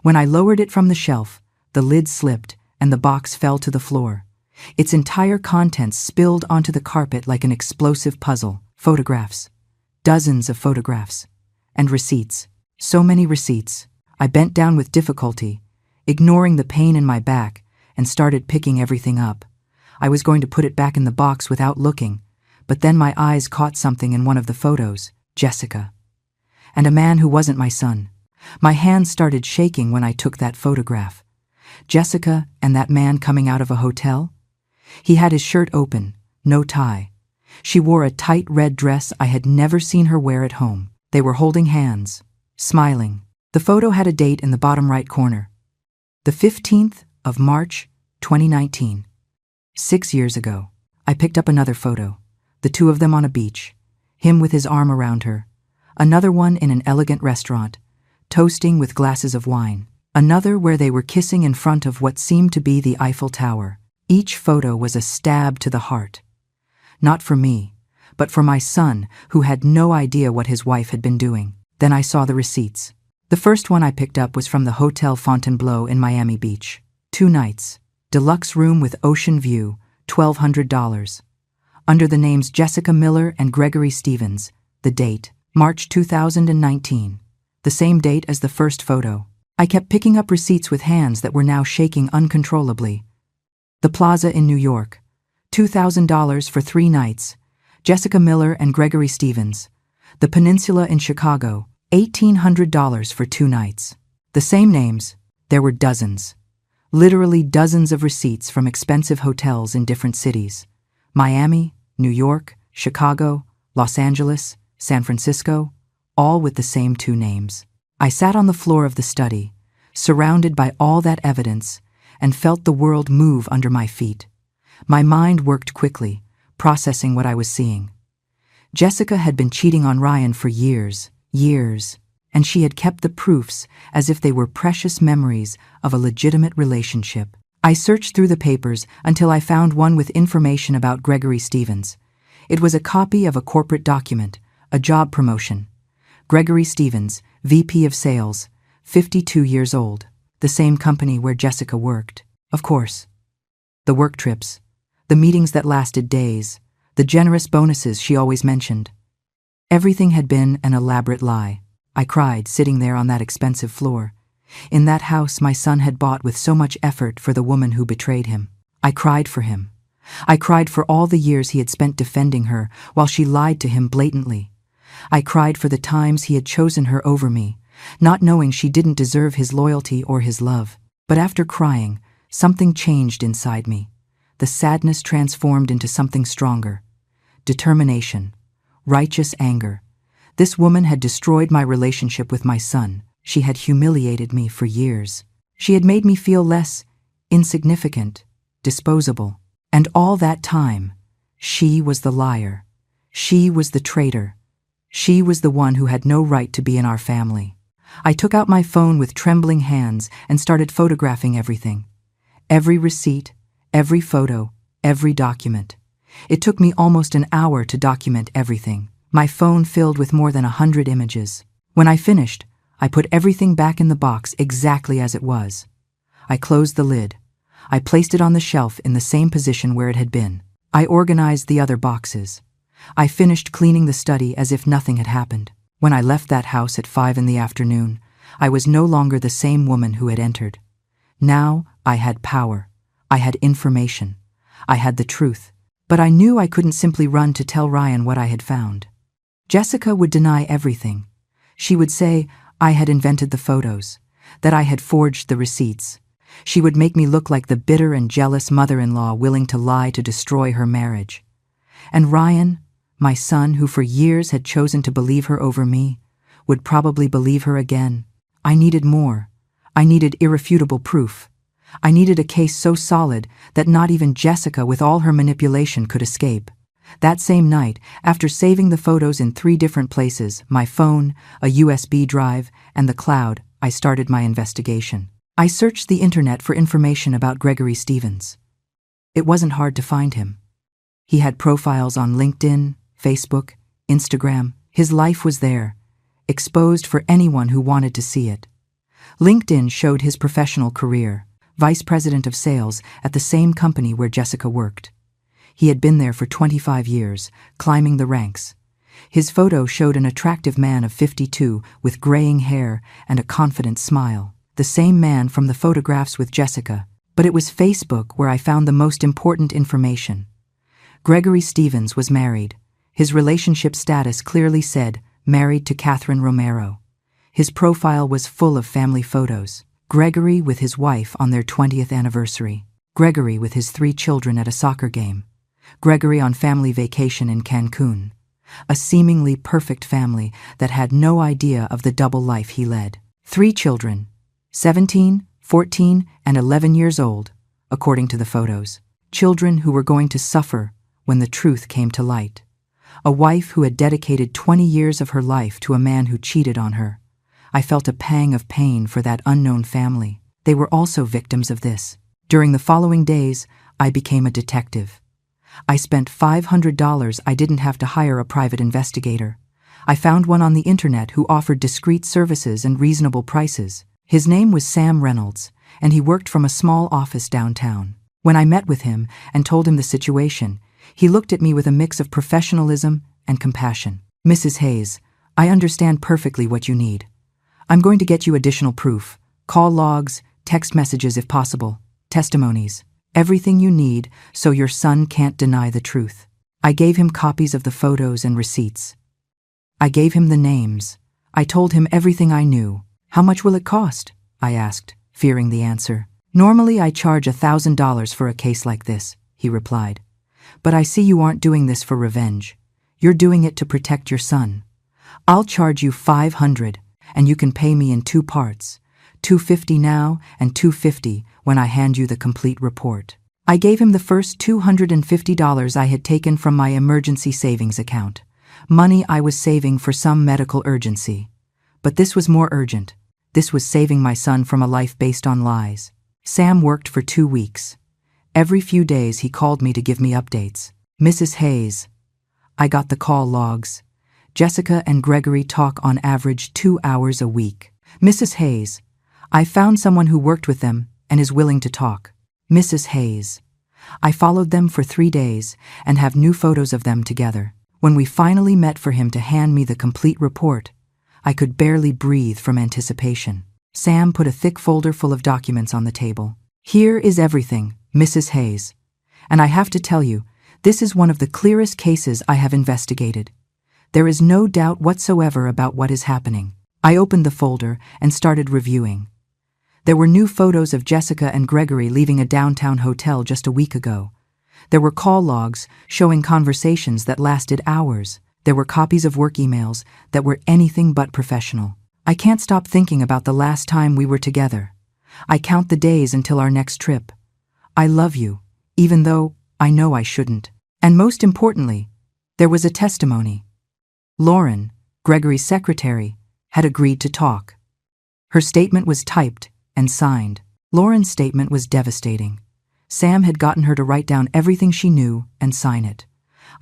When I lowered it from the shelf, the lid slipped and the box fell to the floor. Its entire contents spilled onto the carpet like an explosive puzzle. Photographs. Dozens of photographs. And receipts. So many receipts. I bent down with difficulty, ignoring the pain in my back, and started picking everything up. I was going to put it back in the box without looking, but then my eyes caught something in one of the photos, Jessica. And a man who wasn't my son. My hands started shaking when I took that photograph. Jessica and that man coming out of a hotel? He had his shirt open, no tie. She wore a tight red dress I had never seen her wear at home. They were holding hands, smiling. The photo had a date in the bottom right corner. The 15th of March, 2019. 6 years ago. I picked up another photo. The two of them on a beach. Him with his arm around her. Another one in an elegant restaurant, toasting with glasses of wine. Another where they were kissing in front of what seemed to be the Eiffel Tower. Each photo was a stab to the heart. Not for me, but for my son, who had no idea what his wife had been doing. Then I saw the receipts. The first one I picked up was from the Hotel Fontainebleau in Miami Beach. 2 nights. Deluxe room with ocean view, $1,200. Under the names Jessica Miller and Gregory Stevens. The date, March 2019. The same date as the first photo. I kept picking up receipts with hands that were now shaking uncontrollably. The Plaza in New York. $2,000 for 3 nights. Jessica Miller and Gregory Stevens. The Peninsula in Chicago. $1,800 for 2 nights. The same names. There were dozens. Literally dozens of receipts from expensive hotels in different cities. Miami, New York, Chicago, Los Angeles, San Francisco, all with the same 2 names. I sat on the floor of the study, surrounded by all that evidence, and felt the world move under my feet. My mind worked quickly, processing what I was seeing. Jessica had been cheating on Ryan for years, and she had kept the proofs as if they were precious memories of a legitimate relationship. I searched through the papers until I found one with information about Gregory Stevens. It was a copy of a corporate document, a job promotion. Gregory Stevens, VP of Sales, 52 years old, the same company where Jessica worked. Of course. The work trips, the meetings that lasted days, the generous bonuses she always mentioned. Everything had been an elaborate lie. I cried, sitting there on that expensive floor. In that house my son had bought with so much effort for the woman who betrayed him. I cried for him. I cried for all the years he had spent defending her while she lied to him blatantly. I cried for the times he had chosen her over me, not knowing she didn't deserve his loyalty or his love. But after crying, something changed inside me. The sadness transformed into something stronger. Determination. Righteous anger. This woman had destroyed my relationship with my son. She had humiliated me for years. She had made me feel less insignificant, disposable. And all that time, she was the liar. She was the traitor. She was the one who had no right to be in our family. I took out my phone with trembling hands and started photographing everything. Every receipt, every photo, every document. It took me almost an hour to document everything. My phone filled with more than 100 images. When I finished, I put everything back in the box exactly as it was. I closed the lid. I placed it on the shelf in the same position where it had been. I organized the other boxes. I finished cleaning the study as if nothing had happened. When I left that house at 5 p.m, I was no longer the same woman who had entered. Now I had power. I had information. I had the truth. But I knew I couldn't simply run to tell Ryan what I had found. Jessica would deny everything. She would say I had invented the photos, that I had forged the receipts. She would make me look like the bitter and jealous mother-in-law willing to lie to destroy her marriage. And Ryan, my son, who for years had chosen to believe her over me, would probably believe her again. I needed more. I needed irrefutable proof. I needed a case so solid that not even Jessica with all her manipulation could escape. That same night, after saving the photos in 3 different places, my phone, a USB drive, and the cloud, I started my investigation. I searched the internet for information about Gregory Stevens. It wasn't hard to find him. He had profiles on LinkedIn, Facebook, Instagram. His life was there, exposed for anyone who wanted to see it. LinkedIn showed his professional career, vice president of sales at the same company where Jessica worked. He had been there for 25 years, climbing the ranks. His photo showed an attractive man of 52 with graying hair and a confident smile. The same man from the photographs with Jessica. But it was Facebook where I found the most important information. Gregory Stevens was married. His relationship status clearly said, married to Catherine Romero. His profile was full of family photos. Gregory with his wife on their 20th anniversary. Gregory with his 3 children at a soccer game. Gregory on family vacation in Cancun. A seemingly perfect family that had no idea of the double life he led. 3 children, 17, 14, and 11 years old, according to the photos. Children who were going to suffer when the truth came to light. A wife who had dedicated 20 years of her life to a man who cheated on her. I felt a pang of pain for that unknown family. They were also victims of this. During the following days, I became a detective. I spent $500. I didn't have to hire a private investigator. I found one on the internet who offered discreet services and reasonable prices. His name was Sam Reynolds, and he worked from a small office downtown. When I met with him and told him the situation, he looked at me with a mix of professionalism and compassion. Mrs. Hayes, I understand perfectly what you need. I'm going to get you additional proof, call logs, text messages if possible, testimonies. Everything you need so your son can't deny the truth. I gave him copies of the photos and receipts. I gave him the names. I told him everything I knew. How much will it cost? I asked, fearing the answer. Normally I charge $1,000 for a case like this, he replied. But I see you aren't doing this for revenge. You're doing it to protect your son. I'll charge you $500, and you can pay me in 2 parts. $250 now and $250 when I hand you the complete report. I gave him the first $250 I had taken from my emergency savings account, money I was saving for some medical urgency. But this was more urgent. This was saving my son from a life based on lies. Sam worked for 2 weeks. Every few days he called me to give me updates. Mrs. Hayes. I got the call logs. Jessica and Gregory talk on average 2 hours a week. Mrs. Hayes. I found someone who worked with them and is willing to talk. Mrs. Hayes. I followed them for 3 days and have new photos of them together. When we finally met for him to hand me the complete report, I could barely breathe from anticipation. Sam put a thick folder full of documents on the table. Here is everything, Mrs. Hayes. And I have to tell you, this is one of the clearest cases I have investigated. There is no doubt whatsoever about what is happening. I opened the folder and started reviewing. There were new photos of Jessica and Gregory leaving a downtown hotel just a week ago. There were call logs showing conversations that lasted hours. There were copies of work emails that were anything but professional. I can't stop thinking about the last time we were together. I count the days until our next trip. I love you, even though I know I shouldn't. And most importantly, there was a testimony. Lauren, Gregory's secretary, had agreed to talk. Her statement was typed and signed. Lauren's statement was devastating. Sam had gotten her to write down everything she knew and sign it.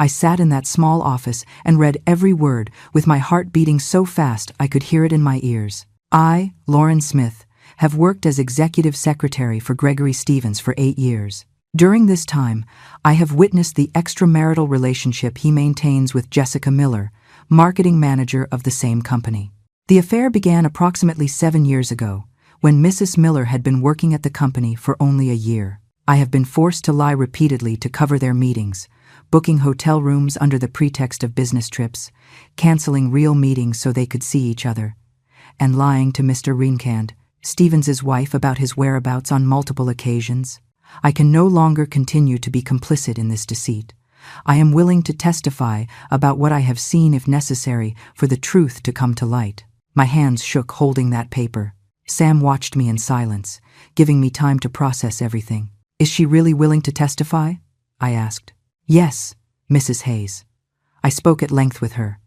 I sat in that small office and read every word with my heart beating so fast I could hear it in my ears. I, Lauren Smith, have worked as executive secretary for Gregory Stevens for 8 years. During this time, I have witnessed the extramarital relationship he maintains with Jessica Miller, marketing manager of the same company. The affair began approximately 7 years ago, when Mrs. Miller had been working at the company for only a year. I have been forced to lie repeatedly to cover their meetings, booking hotel rooms under the pretext of business trips, canceling real meetings so they could see each other, and lying to Mr. Reenkand, Stevens's wife, about his whereabouts on multiple occasions. I can no longer continue to be complicit in this deceit. I am willing to testify about what I have seen if necessary for the truth to come to light. My hands shook holding that paper. Sam watched me in silence, giving me time to process everything. Is she really willing to testify? I asked. Yes, Mrs. Hayes. I spoke at length with her.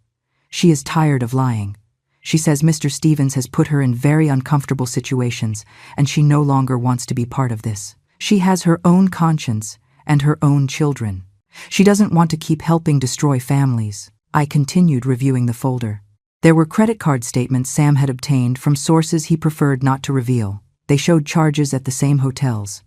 She is tired of lying. She says Mr. Stevens has put her in very uncomfortable situations, and she no longer wants to be part of this. She has her own conscience and her own children. She doesn't want to keep helping destroy families. I continued reviewing the folder. There were credit card statements Sam had obtained from sources he preferred not to reveal. They showed charges at the same hotels,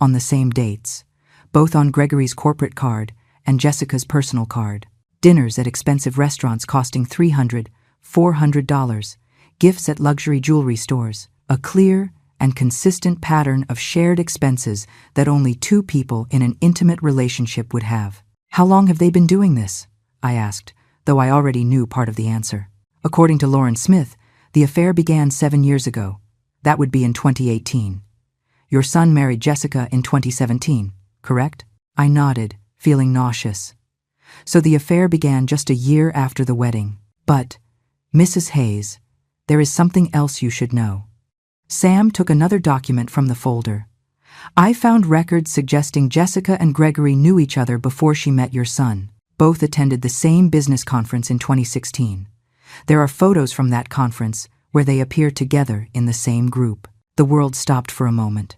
on the same dates, both on Gregory's corporate card and Jessica's personal card. Dinners at expensive restaurants costing $300, $400, gifts at luxury jewelry stores. A clear and consistent pattern of shared expenses that only two people in an intimate relationship would have. How long have they been doing this? I asked, though I already knew part of the answer. According to Lauren Smith, the affair began 7 years ago. That would be in 2018. Your son married Jessica in 2017, correct? I nodded, feeling nauseous. So the affair began just a year after the wedding. But, Mrs. Hayes, there is something else you should know. Sam took another document from the folder. I found records suggesting Jessica and Gregory knew each other before she met your son. Both attended the same business conference in 2016. There are photos from that conference where they appear together in the same group. The world stopped for a moment.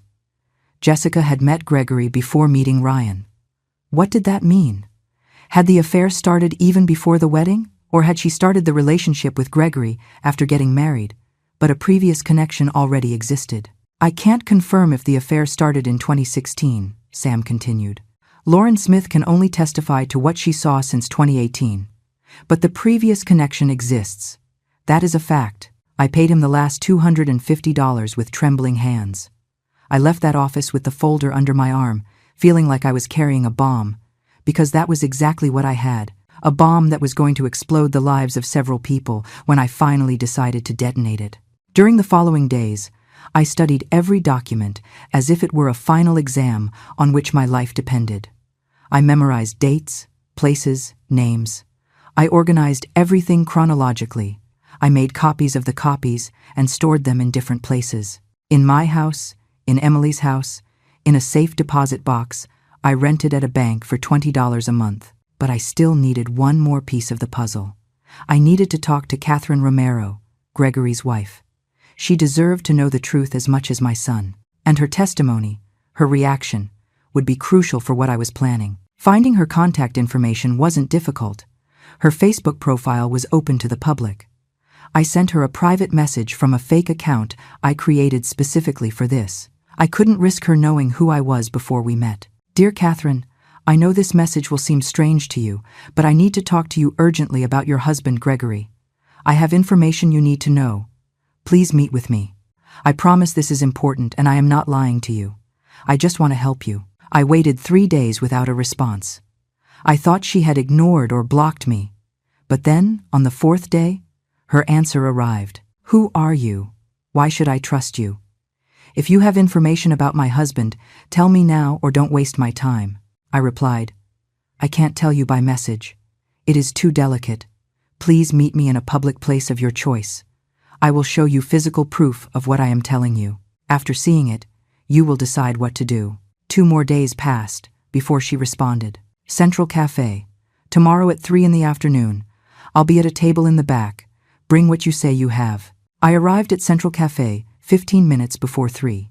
Jessica had met Gregory before meeting Ryan. What did that mean? Had the affair started even before the wedding? Or had she started the relationship with Gregory after getting married, but a previous connection already existed? I can't confirm if the affair started in 2016, Sam continued. Lauren Smith can only testify to what she saw since 2018. But the previous connection exists. That is a fact. I paid him the last $250 with trembling hands. I left that office with the folder under my arm, feeling like I was carrying a bomb, because that was exactly what I had. A bomb that was going to explode the lives of several people when I finally decided to detonate it. During the following days, I studied every document as if it were a final exam on which my life depended. I memorized dates, places, names. I organized everything chronologically. I made copies of the copies and stored them in different places. In my house, in Emily's house, in a safe deposit box I rented at a bank for $20 a month. But I still needed one more piece of the puzzle. I needed to talk to Catherine Romero, Gregory's wife. She deserved to know the truth as much as my son. And her testimony, her reaction, would be crucial for what I was planning. Finding her contact information wasn't difficult. Her Facebook profile was open to the public. I sent her a private message from a fake account I created specifically for this. I couldn't risk her knowing who I was before we met. Dear Catherine, I know this message will seem strange to you, but I need to talk to you urgently about your husband, Gregory. I have information you need to know. Please meet with me. I promise this is important and I am not lying to you. I just want to help you. I waited 3 days without a response. I thought she had ignored or blocked me. But then, on the 4th day, her answer arrived. Who are you? Why should I trust you? If you have information about my husband, tell me now or don't waste my time. I replied, I can't tell you by message. It is too delicate. Please meet me in a public place of your choice. I will show you physical proof of what I am telling you. After seeing it, you will decide what to do. 2 more days passed before she responded. Central Cafe. Tomorrow at 3 in the afternoon. I'll be at a table in the back. Bring what you say you have. I arrived at Central Cafe 15 minutes before 3.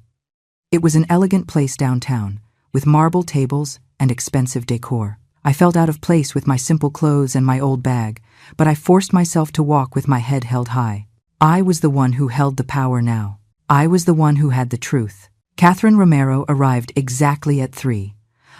It was an elegant place downtown, with marble tables and expensive decor. I felt out of place with my simple clothes and my old bag, but I forced myself to walk with my head held high. I was the one who held the power now. I was the one who had the truth. Catherine Romero arrived exactly at 3.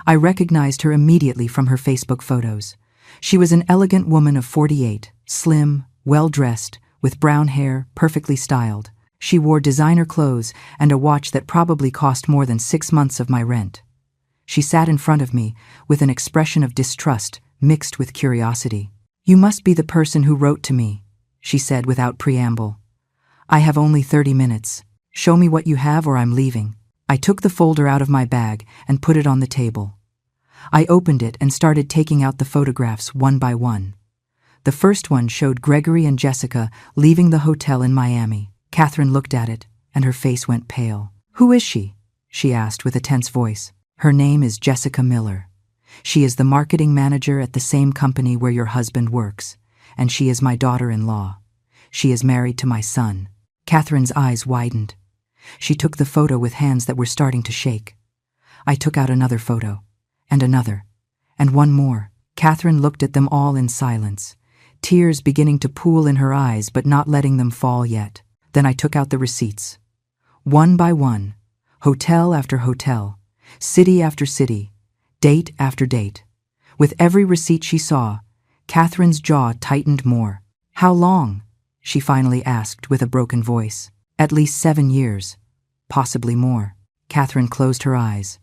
I recognized her immediately from her Facebook photos. She was an elegant woman of 48, slim, well-dressed, with brown hair, perfectly styled. She wore designer clothes and a watch that probably cost more than 6 months of my rent. She sat in front of me with an expression of distrust mixed with curiosity. You must be the person who wrote to me, she said without preamble. I have only 30 minutes. Show me what you have or I'm leaving. I took the folder out of my bag and put it on the table. I opened it and started taking out the photographs one by one. The first one showed Gregory and Jessica leaving the hotel in Miami. Catherine looked at it and her face went pale. Who is she? She asked with a tense voice. Her name is Jessica Miller. She is the marketing manager at the same company where your husband works, and she is my daughter-in-law. She is married to my son. Catherine's eyes widened. She took the photo with hands that were starting to shake. I took out another photo, and another, and one more. Catherine looked at them all in silence, tears beginning to pool in her eyes but not letting them fall yet. Then I took out the receipts. One by one, hotel after hotel, city after city, date after date. With every receipt she saw, Catherine's jaw tightened more. How long? She finally asked with a broken voice. At least 7 years. possibly more. Catherine closed her eyes.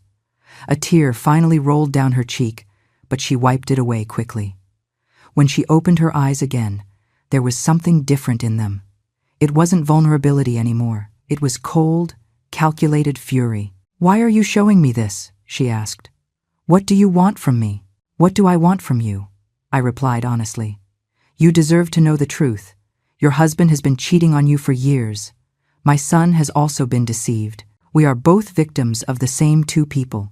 A tear finally rolled down her cheek, but she wiped it away quickly. When she opened her eyes again, there was something different in them. It wasn't vulnerability anymore. It was cold, calculated fury. "Why are you showing me this?" she asked. "What do you want from me?" "What do I want from you?" I replied honestly. "You deserve to know the truth. Your husband has been cheating on you for years. My son has also been deceived. We are both victims of the same two people.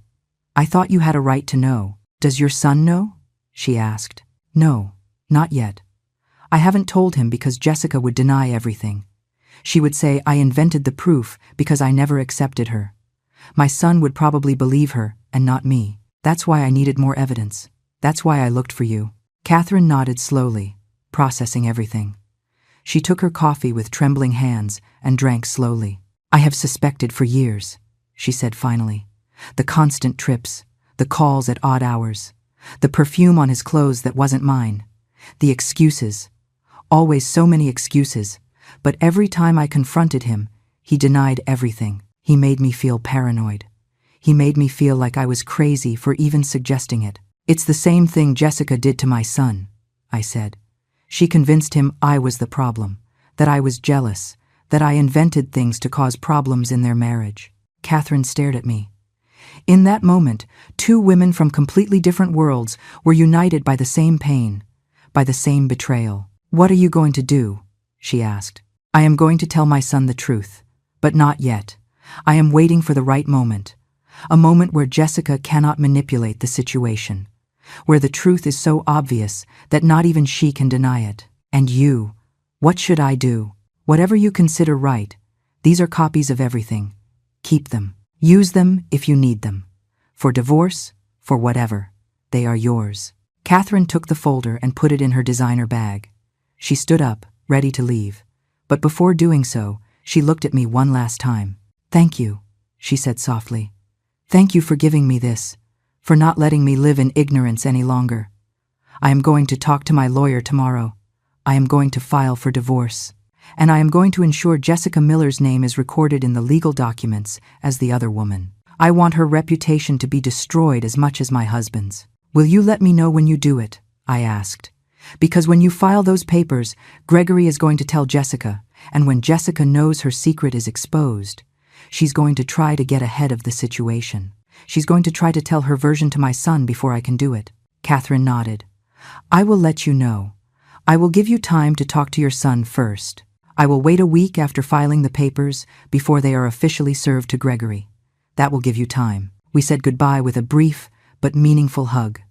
I thought you had a right to know. Does your son know?" she asked. "No, not yet. I haven't told him because Jessica would deny everything. She would say I invented the proof because I never accepted her. My son would probably believe her and not me. That's why I needed more evidence. That's why I looked for you." Catherine nodded slowly, processing everything. She took her coffee with trembling hands and drank slowly. "I have suspected for years," she said finally. "The constant trips, the calls at odd hours, the perfume on his clothes that wasn't mine, the excuses. Always so many excuses, but every time I confronted him, he denied everything. He made me feel paranoid. He made me feel like I was crazy for even suggesting it. It's the same thing Jessica did to my son," I said. "She convinced him I was the problem, that I was jealous, that I invented things to cause problems in their marriage." Catherine stared at me. In that moment, two women from completely different worlds were united by the same pain, by the same betrayal. "What are you going to do?" she asked. "I am going to tell my son the truth, but not yet. I am waiting for the right moment, a moment where Jessica cannot manipulate the situation, where the truth is so obvious that not even she can deny it. And you, what should I do? Whatever you consider right, these are copies of everything. Keep them. Use them if you need them. For divorce, for whatever, they are yours." Catherine took the folder and put it in her designer bag. She stood up, ready to leave. But before doing so, she looked at me one last time. "Thank you," she said softly. "Thank you for giving me this, for not letting me live in ignorance any longer. I am going to talk to my lawyer tomorrow. I am going to file for divorce. And I am going to ensure Jessica Miller's name is recorded in the legal documents as the other woman. I want her reputation to be destroyed as much as my husband's." "Will you let me know when you do it?" I asked. "Because when you file those papers, Gregory is going to tell Jessica, and when Jessica knows her secret is exposed, she's going to try to get ahead of the situation. She's going to try to tell her version to my son before I can do it." Catherine nodded. "I will let you know. I will give you time to talk to your son first. I will wait a week after filing the papers before they are officially served to Gregory. That will give you time." We said goodbye with a brief but meaningful hug.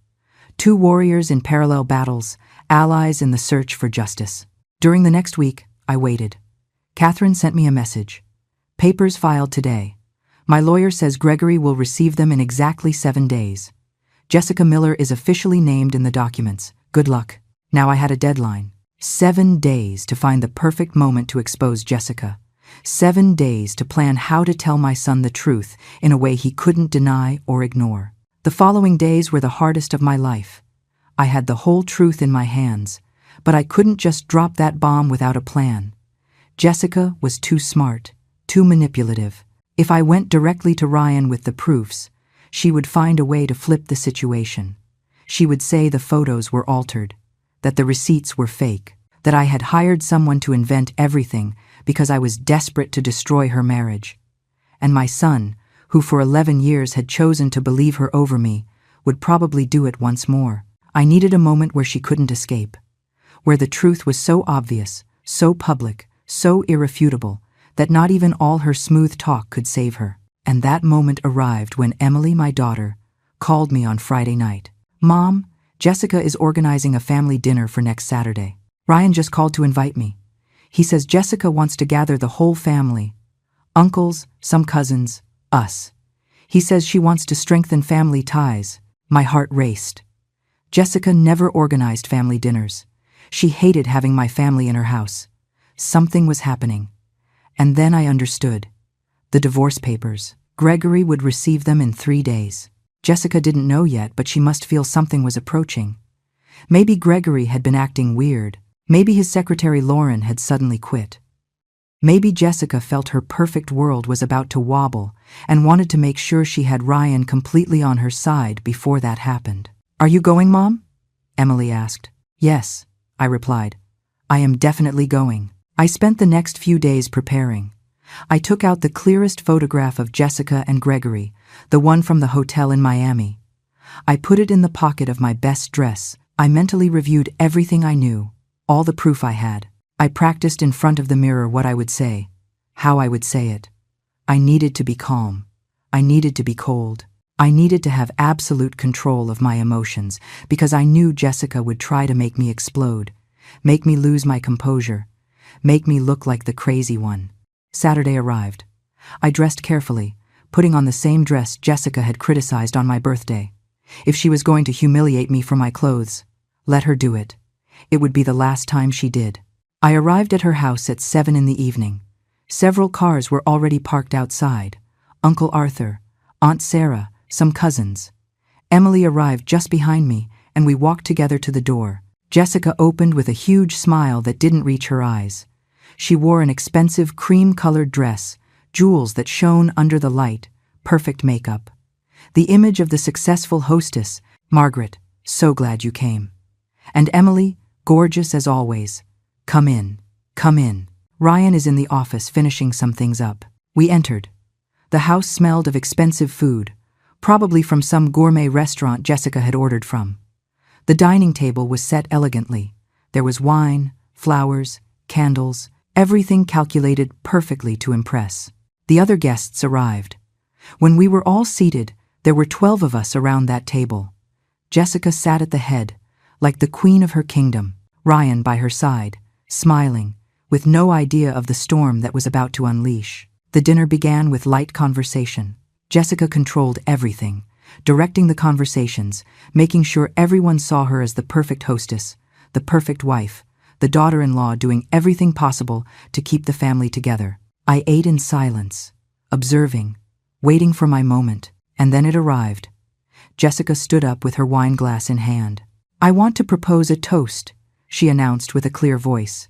Two warriors in parallel battles, allies in the search for justice. During the next week, I waited. Catherine sent me a message. "Papers filed today. My lawyer says Gregory will receive them in exactly 7 days. Jessica Miller is officially named in the documents. Good luck." Now I had a deadline. 7 days to find the perfect moment to expose Jessica. 7 days to plan how to tell my son the truth in a way he couldn't deny or ignore. The following days were the hardest of my life. I had the whole truth in my hands, but I couldn't just drop that bomb without a plan. Jessica was too smart, too manipulative. If I went directly to Ryan with the proofs, she would find a way to flip the situation. She would say the photos were altered, that the receipts were fake, that I had hired someone to invent everything because I was desperate to destroy her marriage. And my son, who for 11 years had chosen to believe her over me, would probably do it once more. I needed a moment where she couldn't escape, where the truth was so obvious, so public, so irrefutable, that not even all her smooth talk could save her. And that moment arrived when Emily, my daughter, called me on Friday night. "Mom, Jessica is organizing a family dinner for next Saturday. Ryan just called to invite me. He says Jessica wants to gather the whole family, uncles, some cousins, us. He says she wants to strengthen family ties." My heart raced. Jessica never organized family dinners. She hated having my family in her house. Something was happening. And then I understood. The divorce papers. Gregory would receive them in 3 days. Jessica didn't know yet, but she must feel something was approaching. Maybe Gregory had been acting weird. Maybe his secretary Lauren had suddenly quit. Maybe Jessica felt her perfect world was about to wobble and wanted to make sure she had Ryan completely on her side before that happened. "Are you going, Mom?" Emily asked. "Yes," I replied. "I am definitely going." I spent the next few days preparing. I took out the clearest photograph of Jessica and Gregory, the one from the hotel in Miami. I put it in the pocket of my best dress. I mentally reviewed everything I knew, all the proof I had. I practiced in front of the mirror what I would say, how I would say it. I needed to be calm. I needed to be cold. I needed to have absolute control of my emotions because I knew Jessica would try to make me explode, make me lose my composure, make me look like the crazy one. Saturday arrived. I dressed carefully, putting on the same dress Jessica had criticized on my birthday. If she was going to humiliate me for my clothes, let her do it. It would be the last time she did. I arrived at her house at 7 in the evening. Several cars were already parked outside. Uncle Arthur, Aunt Sarah, some cousins. Emily arrived just behind me, and we walked together to the door. Jessica opened with a huge smile that didn't reach her eyes. She wore an expensive cream-colored dress, jewels that shone under the light, perfect makeup. The image of the successful hostess, "Margaret, so glad you came." And Emily, gorgeous as always. "Come in, come in. Ryan is in the office finishing some things up." We entered. The house smelled of expensive food, probably from some gourmet restaurant Jessica had ordered from. The dining table was set elegantly. There was wine, flowers, candles, everything calculated perfectly to impress. The other guests arrived. When we were all seated, there were 12 of us around that table. Jessica sat at the head, like the queen of her kingdom, Ryan by her side, smiling, with no idea of the storm that was about to unleash. The dinner began with light conversation. Jessica controlled everything, directing the conversations, making sure everyone saw her as the perfect hostess, the perfect wife, the daughter-in-law doing everything possible to keep the family together. I ate in silence, observing, waiting for my moment, and then it arrived. Jessica stood up with her wine glass in hand. "I want to propose a toast," she announced with a clear voice.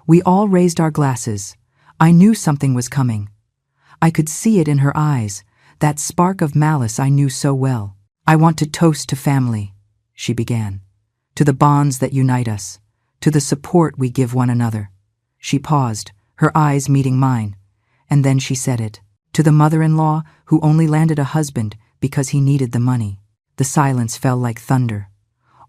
We all raised our glasses. I knew something was coming. I could see it in her eyes, that spark of malice I knew so well. "I want to toast to family," she began. "To the bonds that unite us, to the support we give one another." She paused, her eyes meeting mine, and then she said it. "To the mother-in-law who only landed a husband because he needed the money." The silence fell like thunder.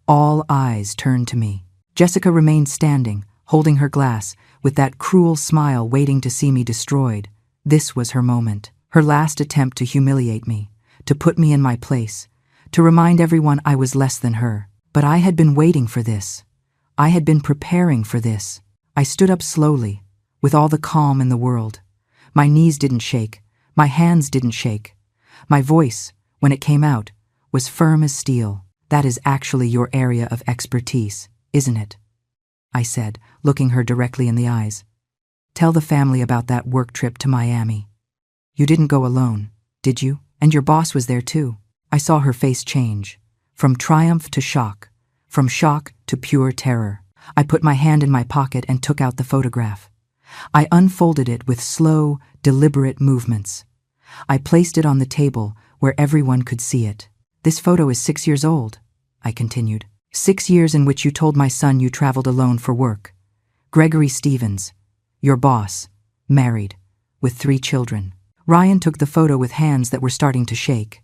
All eyes turned to me. Jessica remained standing, holding her glass, with that cruel smile waiting to see me destroyed. This was her moment, her last attempt to humiliate me, to put me in my place, to remind everyone I was less than her. But I had been waiting for this. I had been preparing for this. I stood up slowly, with all the calm in the world. My knees didn't shake, my hands didn't shake. My voice, when it came out, was firm as steel. "That is actually your area of expertise, isn't it?" I said, looking her directly in the eyes. "Tell the family about that work trip to Miami. You didn't go alone, did you? And your boss was there too." I saw her face change, from triumph to shock, from shock to pure terror. I put my hand in my pocket and took out the photograph. I unfolded it with slow, deliberate movements. I placed it on the table where everyone could see it. "This photo is 6 years old," I continued. 6 years in which you told my son you traveled alone for work. Gregory Stevens, your boss, married, with 3 children. Ryan took the photo with hands that were starting to shake.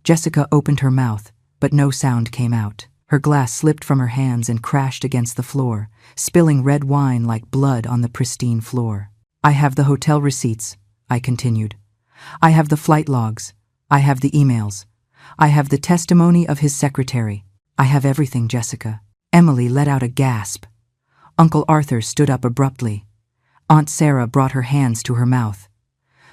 Jessica opened her mouth, but no sound came out. Her glass slipped from her hands and crashed against the floor, spilling red wine like blood on the pristine floor. "I have the hotel receipts," I continued. "I have the flight logs. I have the emails. I have the testimony of his secretary. I have everything, Jessica." Emily let out a gasp. Uncle Arthur stood up abruptly. Aunt Sarah brought her hands to her mouth.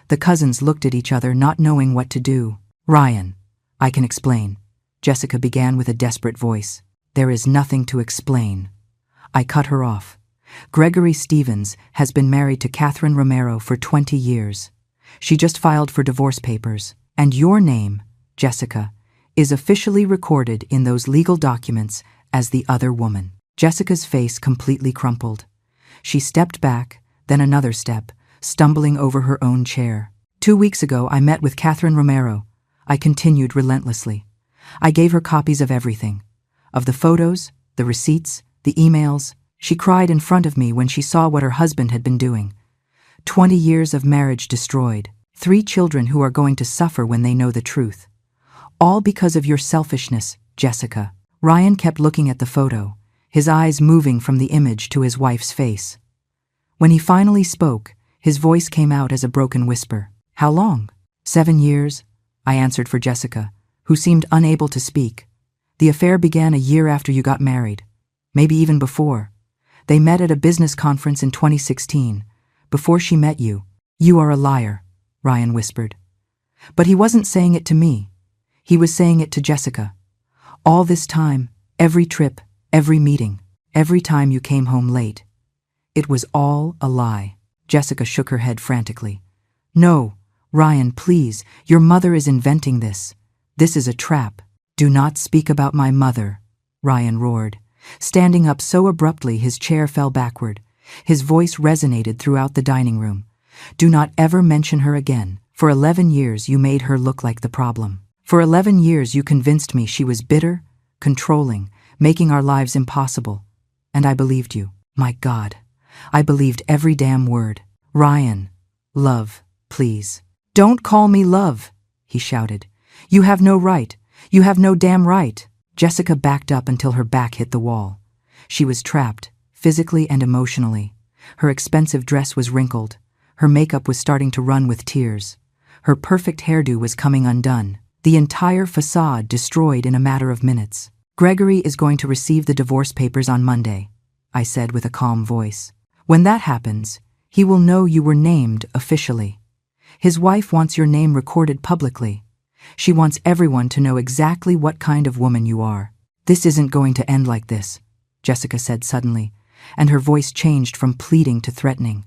The cousins looked at each other, not knowing what to do. "Ryan, I can explain," Jessica began with a desperate voice. "There is nothing to explain." I cut her off. "Gregory Stevens has been married to Catherine Romero for 20 years. She just filed for divorce papers. And your name, Jessica, is officially recorded in those legal documents as the other woman." Jessica's face completely crumpled. She stepped back, then another step, stumbling over her own chair. 2 weeks ago, I met with Catherine Romero. I continued relentlessly. I gave her copies of everything. Of the photos, the receipts, the emails. She cried in front of me when she saw what her husband had been doing. 20 years of marriage destroyed. 3 children who are going to suffer when they know the truth. All because of your selfishness, Jessica. Ryan kept looking at the photo, his eyes moving from the image to his wife's face. When he finally spoke, his voice came out as a broken whisper. How long? 7 years, I answered for Jessica, who seemed unable to speak. The affair began a year after you got married. Maybe even before. They met at a business conference in 2016, before she met you. You are a liar, Ryan whispered. But he wasn't saying it to me. He was saying it to Jessica. All this time, every trip, every meeting, every time you came home late. It was all a lie. Jessica shook her head frantically. No, Ryan, please, your mother is inventing this. This is a trap. Do not speak about my mother, Ryan roared. Standing up so abruptly his chair fell backward. His voice resonated throughout the dining room. Do not ever mention her again. For 11 years you made her look like the problem. For 11 years you convinced me she was bitter, controlling, making our lives impossible. And I believed you. My God, I believed every damn word. Ryan, love, please. Don't call me love, he shouted. You have no right. You have no damn right. Jessica backed up until her back hit the wall. She was trapped, physically and emotionally. Her expensive dress was wrinkled. Her makeup was starting to run with tears. Her perfect hairdo was coming undone. The entire facade destroyed in a matter of minutes. Gregory is going to receive the divorce papers on Monday, I said with a calm voice. When that happens, he will know you were named officially. His wife wants your name recorded publicly. She wants everyone to know exactly what kind of woman you are. This isn't going to end like this, Jessica said suddenly, and her voice changed from pleading to threatening.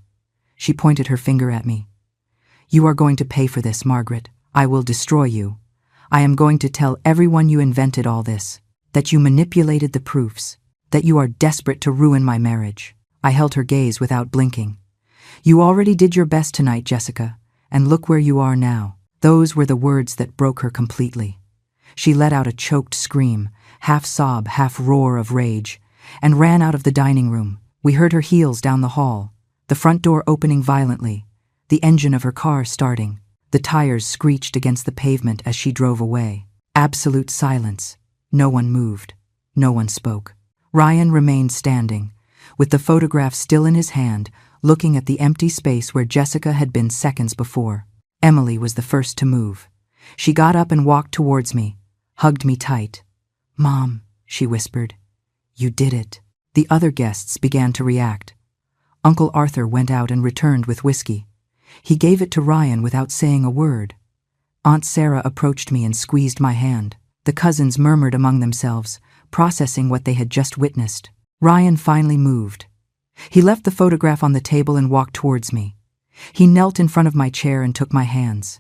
She pointed her finger at me. You are going to pay for this, Margaret. I will destroy you. I am going to tell everyone you invented all this, that you manipulated the proofs, that you are desperate to ruin my marriage. I held her gaze without blinking. You already did your best tonight, Jessica, and look where you are now. Those were the words that broke her completely. She let out a choked scream, half sob, half roar of rage, and ran out of the dining room. We heard her heels down the hall, the front door opening violently, the engine of her car starting. The tires screeched against the pavement as she drove away. Absolute silence. No one moved. No one spoke. Ryan remained standing, with the photograph still in his hand, looking at the empty space where Jessica had been seconds before. Emily was the first to move. She got up and walked towards me, hugged me tight. Mom, she whispered. You did it. The other guests began to react. Uncle Arthur went out and returned with whiskey. He gave it to Ryan without saying a word. Aunt Sarah approached me and squeezed my hand. The cousins murmured among themselves, processing what they had just witnessed. Ryan finally moved. He left the photograph on the table and walked towards me. He knelt in front of my chair and took my hands.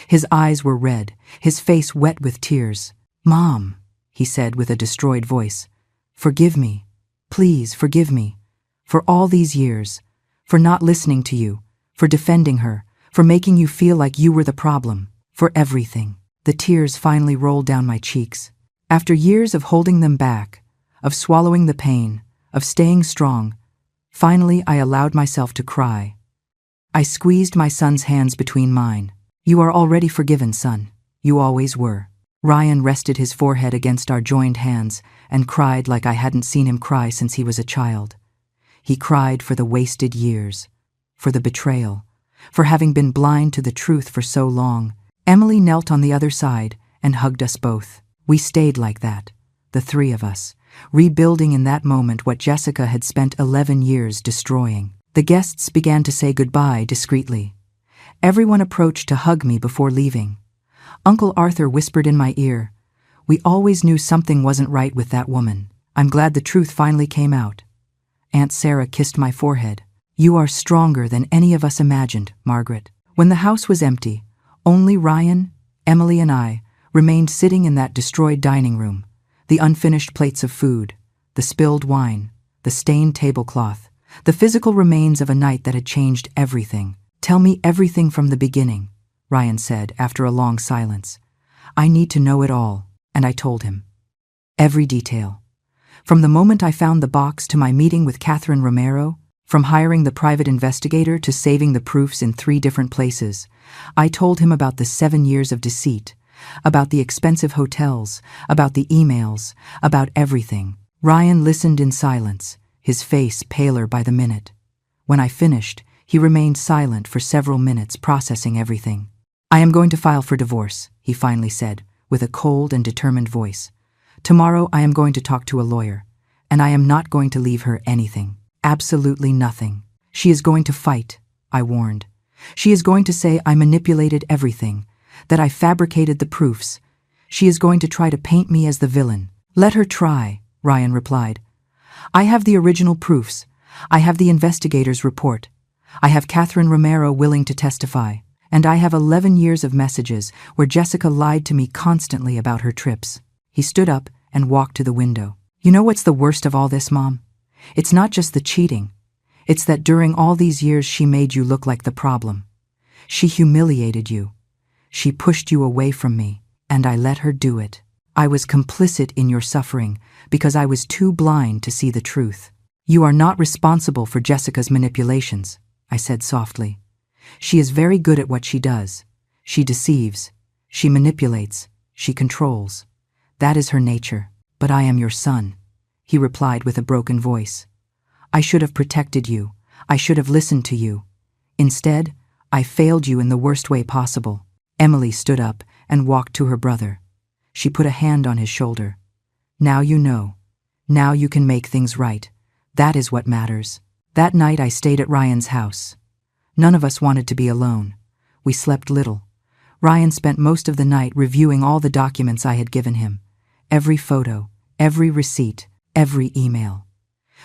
His eyes were red, his face wet with tears. Mom, he said with a destroyed voice, forgive me. Please forgive me. For all these years. For not listening to you. For defending her. For making you feel like you were the problem. For everything. The tears finally rolled down my cheeks. After years of holding them back, of swallowing the pain, of staying strong, finally I allowed myself to cry. I squeezed my son's hands between mine. You are already forgiven, son. You always were. Ryan rested his forehead against our joined hands and cried like I hadn't seen him cry since he was a child. He cried for the wasted years, for the betrayal, for having been blind to the truth for so long. Emily knelt on the other side and hugged us both. We stayed like that, the three of us, rebuilding in that moment what Jessica had spent 11 years destroying. The guests began to say goodbye discreetly. Everyone approached to hug me before leaving. Uncle Arthur whispered in my ear, "We always knew something wasn't right with that woman. I'm glad the truth finally came out." Aunt Sarah kissed my forehead. "You are stronger than any of us imagined, Margaret." When the house was empty, only Ryan, Emily, and I remained sitting in that destroyed dining room. The unfinished plates of food, the spilled wine, the stained tablecloth, the physical remains of a night that had changed everything. Tell me everything from the beginning, Ryan said after a long silence. I need to know it all, and I told him. Every detail. From the moment I found the box to my meeting with Catherine Romero, from hiring the private investigator to saving the proofs in 3 different places, I told him about the 7 years of deceit, about the expensive hotels, about the emails, about everything. Ryan listened in silence, his face paler by the minute. When I finished, he remained silent for several minutes, processing everything. I am going to file for divorce, he finally said, with a cold and determined voice. Tomorrow I am going to talk to a lawyer, and I am not going to leave her anything. Absolutely nothing. She is going to fight, I warned. She is going to say I manipulated everything, that I fabricated the proofs. She is going to try to paint me as the villain. Let her try, Ryan replied. I have the original proofs. I have the investigator's report. I have Catherine Romero willing to testify. And I have 11 years of messages where Jessica lied to me constantly about her trips. He stood up and walked to the window. You know what's the worst of all this, Mom? It's not just the cheating. It's that during all these years she made you look like the problem. She humiliated you. She pushed you away from me, and I let her do it. I was complicit in your suffering because I was too blind to see the truth. You are not responsible for Jessica's manipulations, I said softly. She is very good at what she does. She deceives. She manipulates. She controls. That is her nature. But I am your son, he replied with a broken voice. I should have protected you. I should have listened to you. Instead, I failed you in the worst way possible. Emily stood up and walked to her brother. She put a hand on his shoulder. Now you know. Now you can make things right. That is what matters. That night I stayed at Ryan's house. None of us wanted to be alone. We slept little. Ryan spent most of the night reviewing all the documents I had given him. Every photo, every receipt, every email.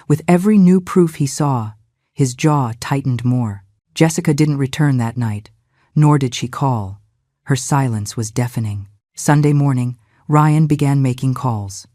With every new proof he saw, his jaw tightened more. Jessica didn't return that night, nor did she call. Her silence was deafening. Sunday morning, Ryan began making calls.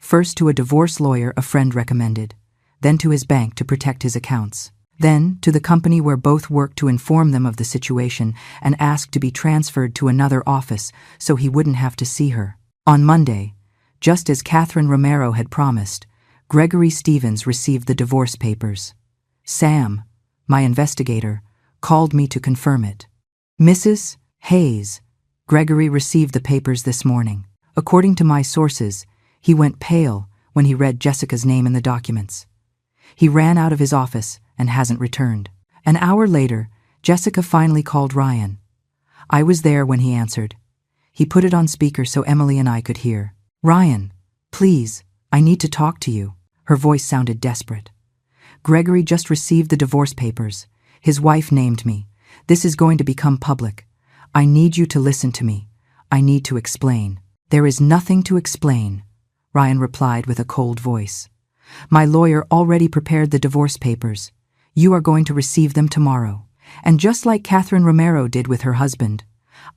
First to a divorce lawyer a friend recommended, then to his bank to protect his accounts. Then to the company where both worked to inform them of the situation and ask to be transferred to another office so he wouldn't have to see her. On Monday, just as Catherine Romero had promised, Gregory Stevens received the divorce papers. Sam, my investigator, called me to confirm it. Mrs. Hayes, Gregory received the papers this morning. According to my sources, he went pale when he read Jessica's name in the documents. He ran out of his office and hasn't returned. An hour later, Jessica finally called Ryan. I was there when he answered. He put it on speaker so Emily and I could hear. Ryan, please, I need to talk to you. Her voice sounded desperate. Gregory just received the divorce papers. His wife named me. This is going to become public. I need you to listen to me. I need to explain. There is nothing to explain, Ryan replied with a cold voice. My lawyer already prepared the divorce papers. You are going to receive them tomorrow. And just like Catherine Romero did with her husband,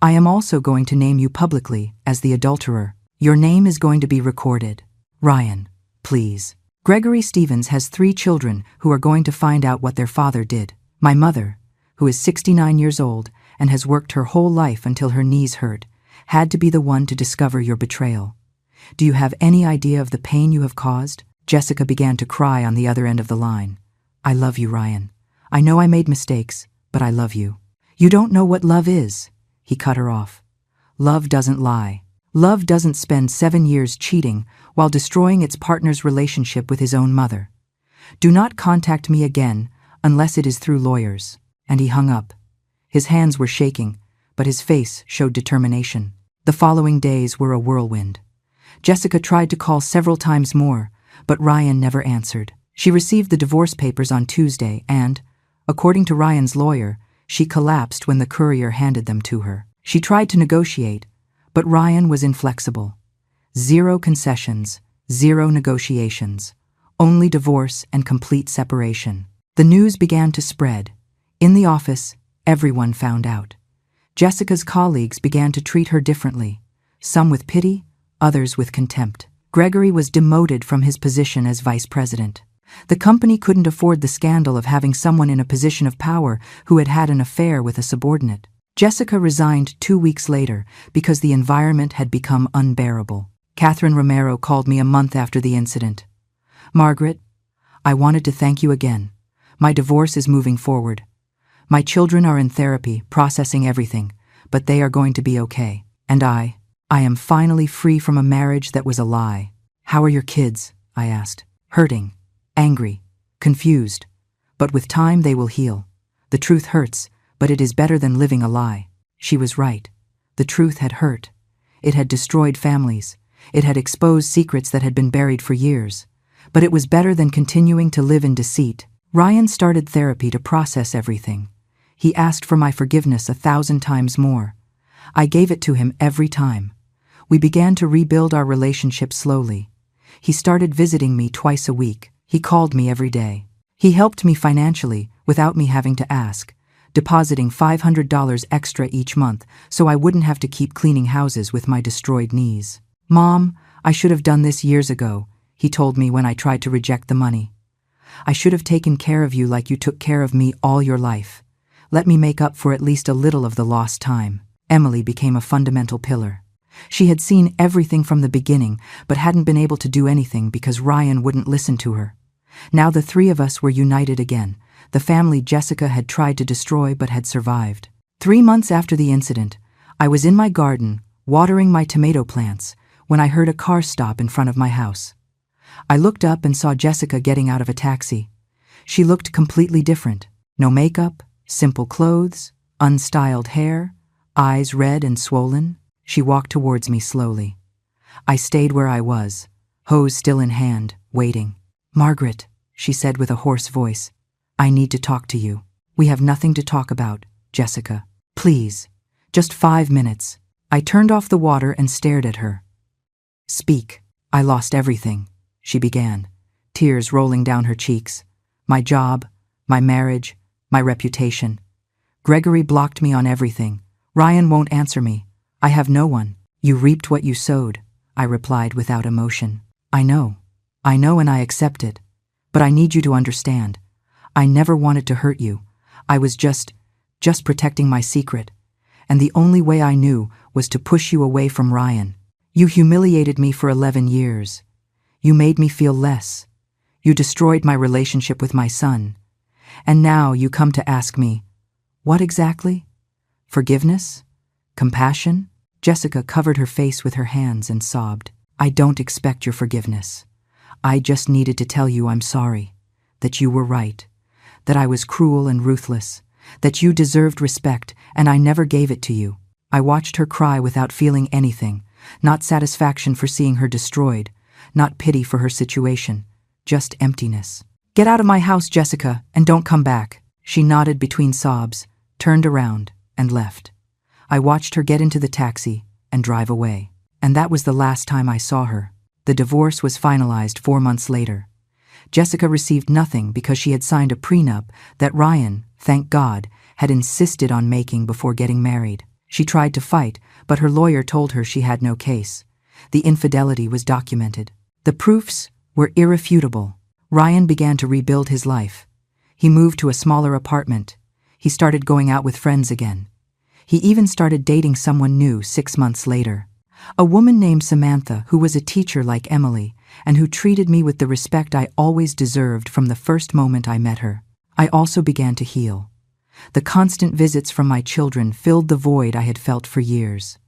I am also going to name you publicly as the adulterer. Your name is going to be recorded. Ryan, please. Gregory Stevens has 3 children who are going to find out what their father did. My mother, who is 69 years old and has worked her whole life until her knees hurt, had to be the one to discover your betrayal. Do you have any idea of the pain you have caused? Jessica began to cry on the other end of the line. I love you, Ryan. I know I made mistakes, but I love you. You don't know what love is. He cut her off. Love doesn't lie. Love doesn't spend 7 years cheating while destroying its partner's relationship with his own mother. Do not contact me again unless it is through lawyers. And he hung up. His hands were shaking, but his face showed determination. The following days were a whirlwind. Jessica tried to call several times more, but Ryan never answered. She received the divorce papers on Tuesday and, according to Ryan's lawyer, she collapsed when the courier handed them to her. She tried to negotiate, but Ryan was inflexible. 0 concessions, 0 negotiations, only divorce and complete separation. The news began to spread. In the office, everyone found out. Jessica's colleagues began to treat her differently, some with pity, others with contempt. Gregory was demoted from his position as vice president. The company couldn't afford the scandal of having someone in a position of power who had had an affair with a subordinate. Jessica resigned 2 weeks later because the environment had become unbearable. Catherine Romero called me a month after the incident. "Margaret, I wanted to thank you again. My divorce is moving forward. My children are in therapy, processing everything, but they are going to be okay. And I am finally free from a marriage that was a lie." "How are your kids?" I asked. "Hurting, angry, confused. But with time they will heal. The truth hurts, but it is better than living a lie." She was right. The truth had hurt. It had destroyed families. It had exposed secrets that had been buried for years. But it was better than continuing to live in deceit. Ryan started therapy to process everything. He asked for my forgiveness 1,000 times more. I gave it to him every time. We began to rebuild our relationship slowly. He started visiting me twice a week. He called me every day. He helped me financially without me having to ask, depositing $500 extra each month so I wouldn't have to keep cleaning houses with my destroyed knees. "Mom, I should have done this years ago," he told me when I tried to reject the money. "I should have taken care of you like you took care of me all your life. Let me make up for at least a little of the lost time." Emily became a fundamental pillar. She had seen everything from the beginning, but hadn't been able to do anything because Ryan wouldn't listen to her. Now the three of us were united again, the family Jessica had tried to destroy but had survived. 3 months after the incident, I was in my garden, watering my tomato plants, when I heard a car stop in front of my house. I looked up and saw Jessica getting out of a taxi. She looked completely different. No makeup, simple clothes, unstyled hair, eyes red and swollen. She walked towards me slowly. I stayed where I was, hose still in hand, waiting. "Margaret," she said with a hoarse voice, "I need to talk to you." "We have nothing to talk about, Jessica. Please, just 5 minutes." I turned off the water and stared at her. "Speak." "I lost everything," she began, tears rolling down her cheeks. "My job, my marriage, my reputation. Gregory blocked me on everything. Ryan won't answer me. I have no one." "You reaped what you sowed," I replied without emotion. I know, and I accept it. But I need you to understand. I never wanted to hurt you. I was just protecting my secret. And the only way I knew was to push you away from Ryan. You humiliated me for 11 years. You made me feel less. You destroyed my relationship with my son. And now you come to ask me, what exactly? Forgiveness? Compassion? Jessica covered her face with her hands and sobbed. "I don't expect your forgiveness. I just needed to tell you I'm sorry, that you were right, that I was cruel and ruthless, that you deserved respect and I never gave it to you." I watched her cry without feeling anything, not satisfaction for seeing her destroyed, not pity for her situation, just emptiness. "Get out of my house, Jessica, and don't come back." She nodded between sobs, turned around, and left. I watched her get into the taxi and drive away. And that was the last time I saw her. The divorce was finalized 4 months later. Jessica received nothing because she had signed a prenup that Ryan, thank God, had insisted on making before getting married. She tried to fight, but her lawyer told her she had no case. The infidelity was documented. The proofs were irrefutable. Ryan began to rebuild his life. He moved to a smaller apartment. He started going out with friends again. He even started dating someone new 6 months later. A woman named Samantha, who was a teacher like Emily, and who treated me with the respect I always deserved from the first moment I met her. I also began to heal. The constant visits from my children filled the void I had felt for years.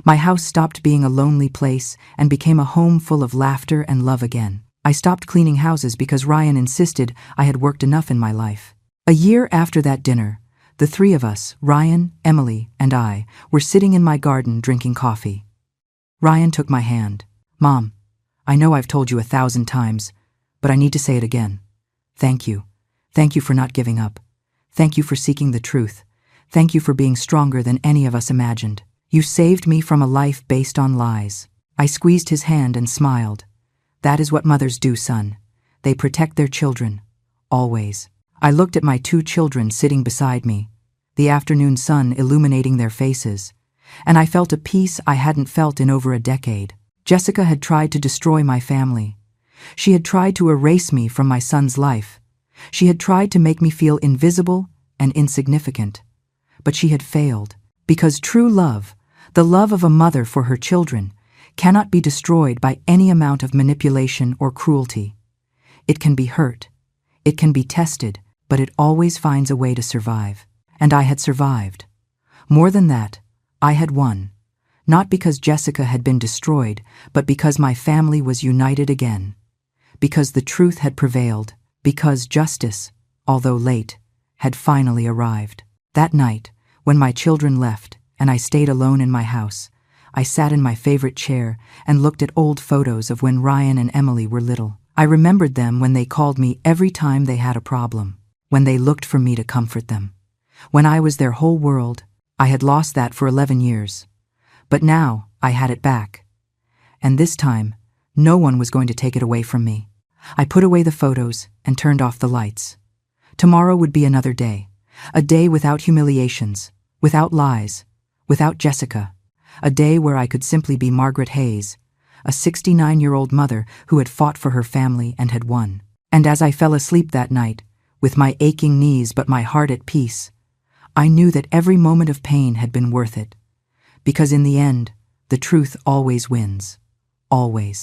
My house stopped being a lonely place and became a home full of laughter and love again. I stopped cleaning houses because Ryan insisted I had worked enough in my life. A year after that dinner, the three of us, Ryan, Emily, and I, were sitting in my garden drinking coffee. Ryan took my hand. "Mom, I know I've told you 1,000 times, but I need to say it again. Thank you. Thank you for not giving up. Thank you for seeking the truth. Thank you for being stronger than any of us imagined. You saved me from a life based on lies." I squeezed his hand and smiled. "That is what mothers do, son. They protect their children. Always." I looked at my 2 children sitting beside me, the afternoon sun illuminating their faces, and I felt a peace I hadn't felt in over a decade. Jessica had tried to destroy my family. She had tried to erase me from my son's life. She had tried to make me feel invisible and insignificant. But she had failed, because true love, the love of a mother for her children, cannot be destroyed by any amount of manipulation or cruelty. It can be hurt, it can be tested, but it always finds a way to survive. And I had survived. More than that, I had won. Not because Jessica had been destroyed, but because my family was united again. Because the truth had prevailed. Because justice, although late, had finally arrived. That night, when my children left and I stayed alone in my house, I sat in my favorite chair and looked at old photos of when Ryan and Emily were little. I remembered them when they called me every time they had a problem, when they looked for me to comfort them. When I was their whole world. I had lost that for 11 years. But now I had it back. And this time, no one was going to take it away from me. I put away the photos and turned off the lights. Tomorrow would be another day. A day without humiliations, without lies, without Jessica. A day where I could simply be Margaret Hayes, a 69-year-old mother who had fought for her family and had won. And as I fell asleep that night, with my aching knees but my heart at peace, I knew that every moment of pain had been worth it. Because in the end, the truth always wins. Always.